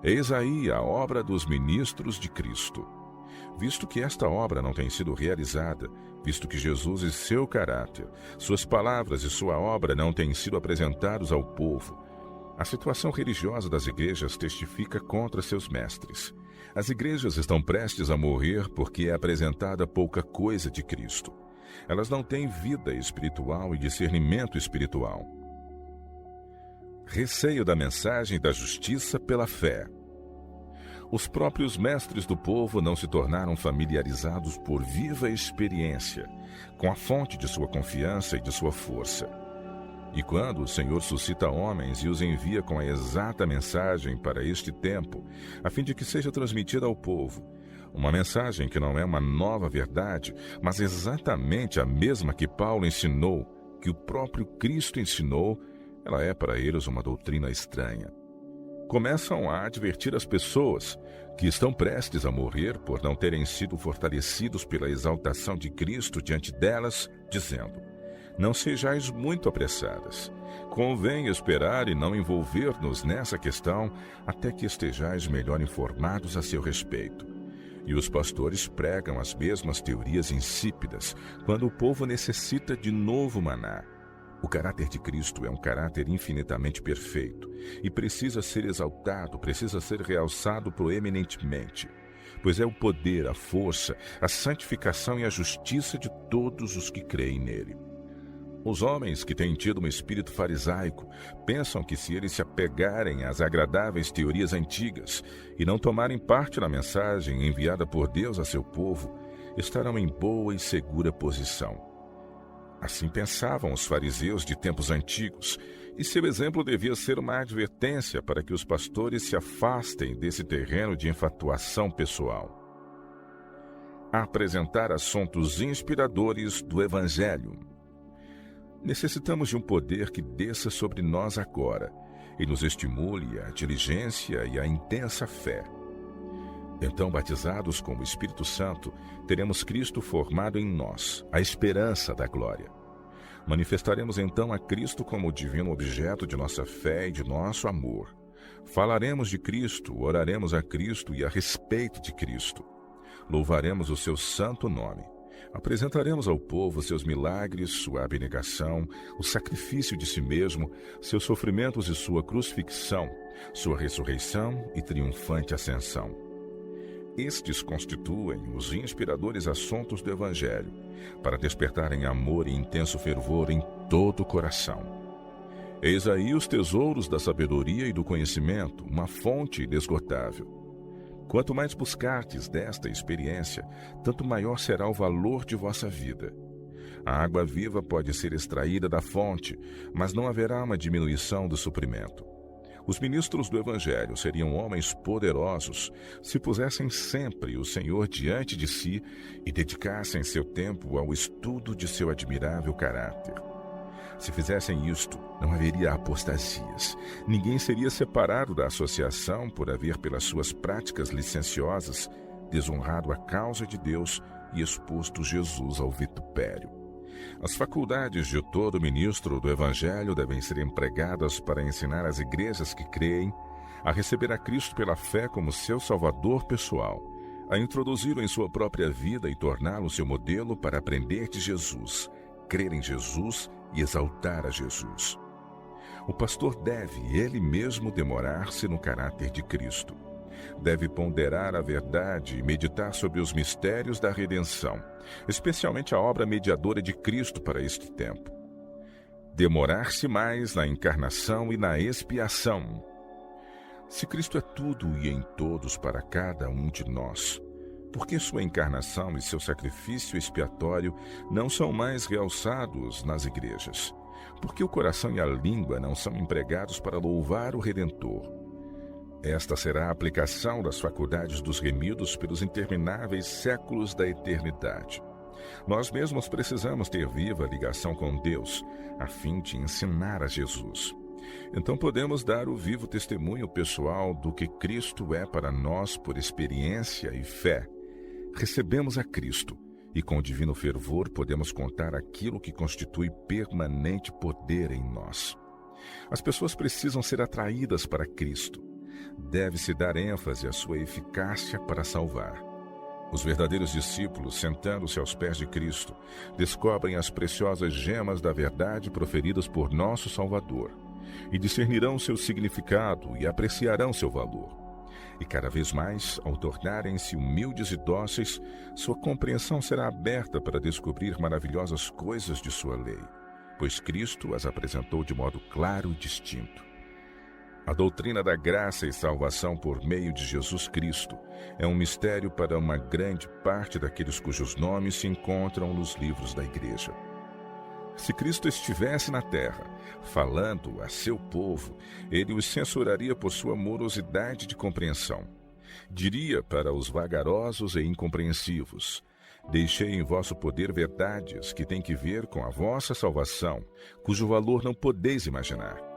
Eis aí a obra dos ministros de Cristo. Visto que esta obra não tem sido realizada, visto que Jesus e seu caráter, suas palavras e sua obra não têm sido apresentados ao povo, a situação religiosa das igrejas testifica contra seus mestres. As igrejas estão prestes a morrer porque é apresentada pouca coisa de Cristo. Elas não têm vida espiritual e discernimento espiritual. Receio da mensagem da justiça pela fé. Os próprios mestres do povo não se tornaram familiarizados por viva experiência com a fonte de sua confiança e de sua força. E quando o Senhor suscita homens e os envia com a exata mensagem para este tempo, a fim de que seja transmitida ao povo, uma mensagem que não é uma nova verdade, mas exatamente a mesma que Paulo ensinou, que o próprio Cristo ensinou, ela é para eles uma doutrina estranha. Começam a advertir as pessoas que estão prestes a morrer por não terem sido fortalecidos pela exaltação de Cristo diante delas, dizendo: não sejais muito apressadas. Convém esperar e não envolver-nos nessa questão até que estejais melhor informados a seu respeito. E os pastores pregam as mesmas teorias insípidas quando o povo necessita de novo maná. O caráter de Cristo é um caráter infinitamente perfeito e precisa ser exaltado, precisa ser realçado proeminentemente, pois é o poder, a força, a santificação e a justiça de todos os que creem nele. Os homens que têm tido um espírito farisaico pensam que se eles se apegarem às agradáveis teorias antigas e não tomarem parte na mensagem enviada por Deus a seu povo, estarão em boa e segura posição. Assim pensavam os fariseus de tempos antigos, e seu exemplo devia ser uma advertência para que os pastores se afastem desse terreno de enfatuação pessoal. Apresentar assuntos inspiradores do Evangelho. Necessitamos de um poder que desça sobre nós agora e nos estimule a diligência e a intensa fé. Então, batizados com o Espírito Santo, teremos Cristo formado em nós, a esperança da glória. Manifestaremos então a Cristo como o divino objeto de nossa fé e de nosso amor. Falaremos de Cristo, oraremos a Cristo e a respeito de Cristo. Louvaremos o seu santo nome. Apresentaremos ao povo seus milagres, sua abnegação, o sacrifício de si mesmo, seus sofrimentos e sua crucifixão, sua ressurreição e triunfante ascensão. Estes constituem os inspiradores assuntos do Evangelho, para despertarem amor e intenso fervor em todo o coração. Eis aí os tesouros da sabedoria e do conhecimento, uma fonte inesgotável. Quanto mais buscardes desta experiência, tanto maior será o valor de vossa vida. A água viva pode ser extraída da fonte, mas não haverá uma diminuição do suprimento. Os ministros do Evangelho seriam homens poderosos se pusessem sempre o Senhor diante de si e dedicassem seu tempo ao estudo de seu admirável caráter. Se fizessem isto, não haveria apostasias. Ninguém seria separado da associação por haver, pelas suas práticas licenciosas, desonrado a causa de Deus e exposto Jesus ao vitupério. As faculdades de todo ministro do Evangelho devem ser empregadas para ensinar as igrejas que creem a receber a Cristo pela fé como seu Salvador pessoal, a introduzi-lo em sua própria vida e torná-lo seu modelo para aprender de Jesus, crer em Jesus e exaltar a Jesus. O pastor deve, ele mesmo, demorar-se no caráter de Cristo. Deve ponderar a verdade e meditar sobre os mistérios da redenção, especialmente a obra mediadora de Cristo para este tempo. Demorar-se mais na encarnação e na expiação. Se Cristo é tudo e em todos para cada um de nós, por que sua encarnação e seu sacrifício expiatório não são mais realçados nas igrejas? Por que o coração e a língua não são empregados para louvar o Redentor? Esta será a aplicação das faculdades dos remidos pelos intermináveis séculos da eternidade. Nós mesmos precisamos ter viva ligação com Deus, a fim de ensinar a Jesus. Então podemos dar o vivo testemunho pessoal do que Cristo é para nós por experiência e fé. Recebemos a Cristo e com divino fervor podemos contar aquilo que constitui permanente poder em nós. As pessoas precisam ser atraídas para Cristo. Deve-se dar ênfase à sua eficácia para salvar. Os verdadeiros discípulos, sentando-se aos pés de Cristo, descobrem as preciosas gemas da verdade proferidas por nosso Salvador, e discernirão seu significado e apreciarão seu valor. E cada vez mais, ao tornarem-se humildes e dóceis, sua compreensão será aberta para descobrir maravilhosas coisas de sua lei, pois Cristo as apresentou de modo claro e distinto. A doutrina da graça e salvação por meio de Jesus Cristo é um mistério para uma grande parte daqueles cujos nomes se encontram nos livros da Igreja. Se Cristo estivesse na terra, falando a seu povo, ele os censuraria por sua morosidade de compreensão. Diria para os vagarosos e incompreensivos: deixei em vosso poder verdades que têm que ver com a vossa salvação, cujo valor não podeis imaginar.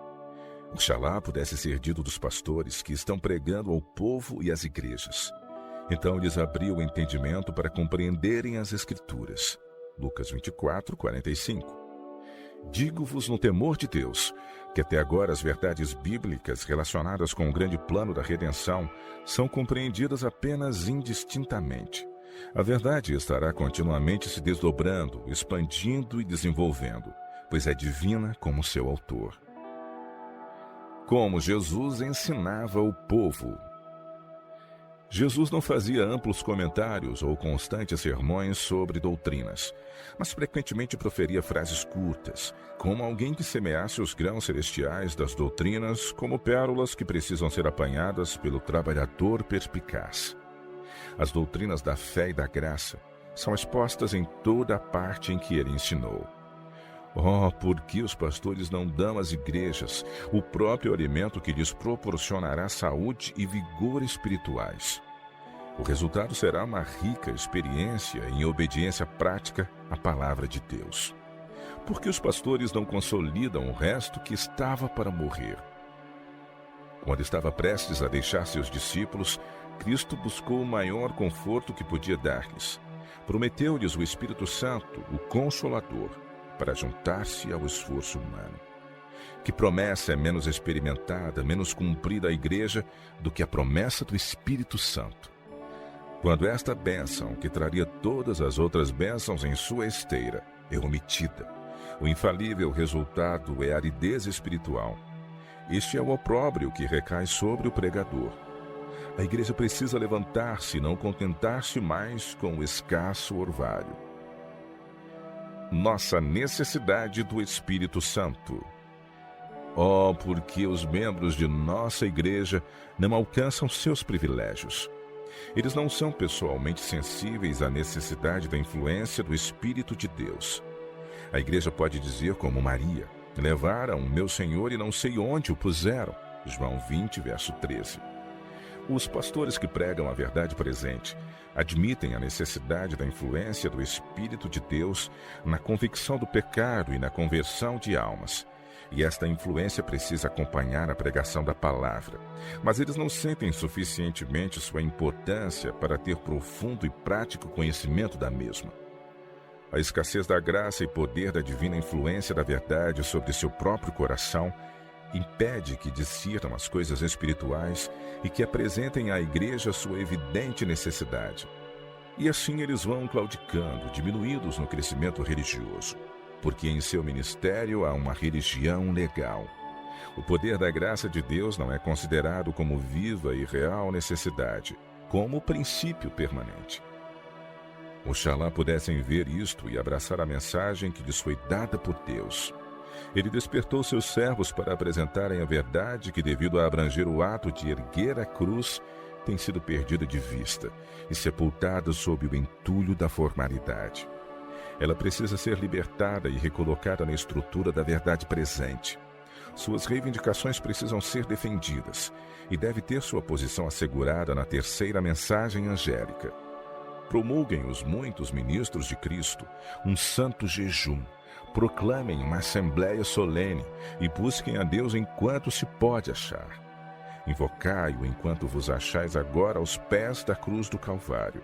Oxalá pudesse ser dito dos pastores que estão pregando ao povo e às igrejas. Então lhes abriu o entendimento para compreenderem as Escrituras. Lucas 24, 45. Digo-vos no temor de Deus, que até agora as verdades bíblicas relacionadas com o grande plano da redenção são compreendidas apenas indistintamente. A verdade estará continuamente se desdobrando, expandindo e desenvolvendo, pois é divina como seu autor. Como Jesus ensinava o povo. Jesus não fazia amplos comentários ou constantes sermões sobre doutrinas, mas frequentemente proferia frases curtas, como alguém que semeasse os grãos celestiais das doutrinas como pérolas que precisam ser apanhadas pelo trabalhador perspicaz. As doutrinas da fé e da graça são expostas em toda a parte em que ele ensinou. Oh, por que os pastores não dão às igrejas o próprio alimento que lhes proporcionará saúde e vigor espirituais? O resultado será uma rica experiência em obediência prática à palavra de Deus. Por que os pastores não consolidam o resto que estava para morrer? Quando estava prestes a deixar seus discípulos, Cristo buscou o maior conforto que podia dar-lhes. Prometeu-lhes o Espírito Santo, o Consolador, para juntar-se ao esforço humano. Que promessa é menos experimentada, menos cumprida à igreja do que a promessa do Espírito Santo? Quando esta bênção, que traria todas as outras bênçãos em sua esteira, é omitida, o infalível resultado é aridez espiritual. Este é o opróbrio que recai sobre o pregador. A igreja precisa levantar-se e não contentar-se mais com o escasso orvalho. Nossa necessidade do Espírito Santo. Oh, porque os membros de nossa igreja não alcançam seus privilégios. Eles não são pessoalmente sensíveis à necessidade da influência do Espírito de Deus. A igreja pode dizer como Maria: levaram o meu Senhor e não sei onde o puseram. João 20, verso 13. Os pastores que pregam a verdade presente admitem a necessidade da influência do Espírito de Deus na convicção do pecado e na conversão de almas. E esta influência precisa acompanhar a pregação da palavra. Mas eles não sentem suficientemente sua importância para ter profundo e prático conhecimento da mesma. A escassez da graça e poder da divina influência da verdade sobre seu próprio coração impede que discernam as coisas espirituais e que apresentem à igreja sua evidente necessidade. E assim eles vão claudicando, diminuídos no crescimento religioso, porque em seu ministério há uma religião legal. O poder da graça de Deus não é considerado como viva e real necessidade, como princípio permanente. Oxalá pudessem ver isto e abraçar a mensagem que lhes foi dada por Deus. Ele despertou seus servos para apresentarem a verdade que, devido a abranger o ato de erguer a cruz, tem sido perdida de vista e sepultada sob o entulho da formalidade. Ela precisa ser libertada e recolocada na estrutura da verdade presente. Suas reivindicações precisam ser defendidas e deve ter sua posição assegurada na terceira mensagem angélica. Promulguem os muitos ministros de Cristo um santo jejum. Proclamem uma assembleia solene e busquem a Deus enquanto se pode achar. Invocai-o enquanto vos achais agora aos pés da cruz do Calvário.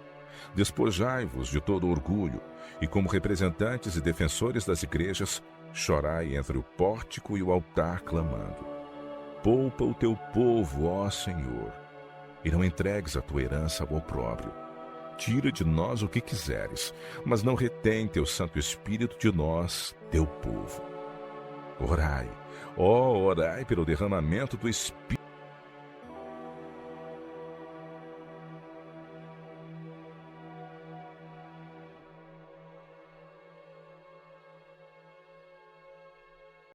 Despojai-vos de todo orgulho e, como representantes e defensores das igrejas, chorai entre o pórtico e o altar, clamando: poupa o teu povo, ó Senhor, e não entregues a tua herança ao opróbrio. Tira de nós o que quiseres, mas não retém teu Santo Espírito de nós, teu povo. Orai, ó, orai pelo derramamento do Espírito.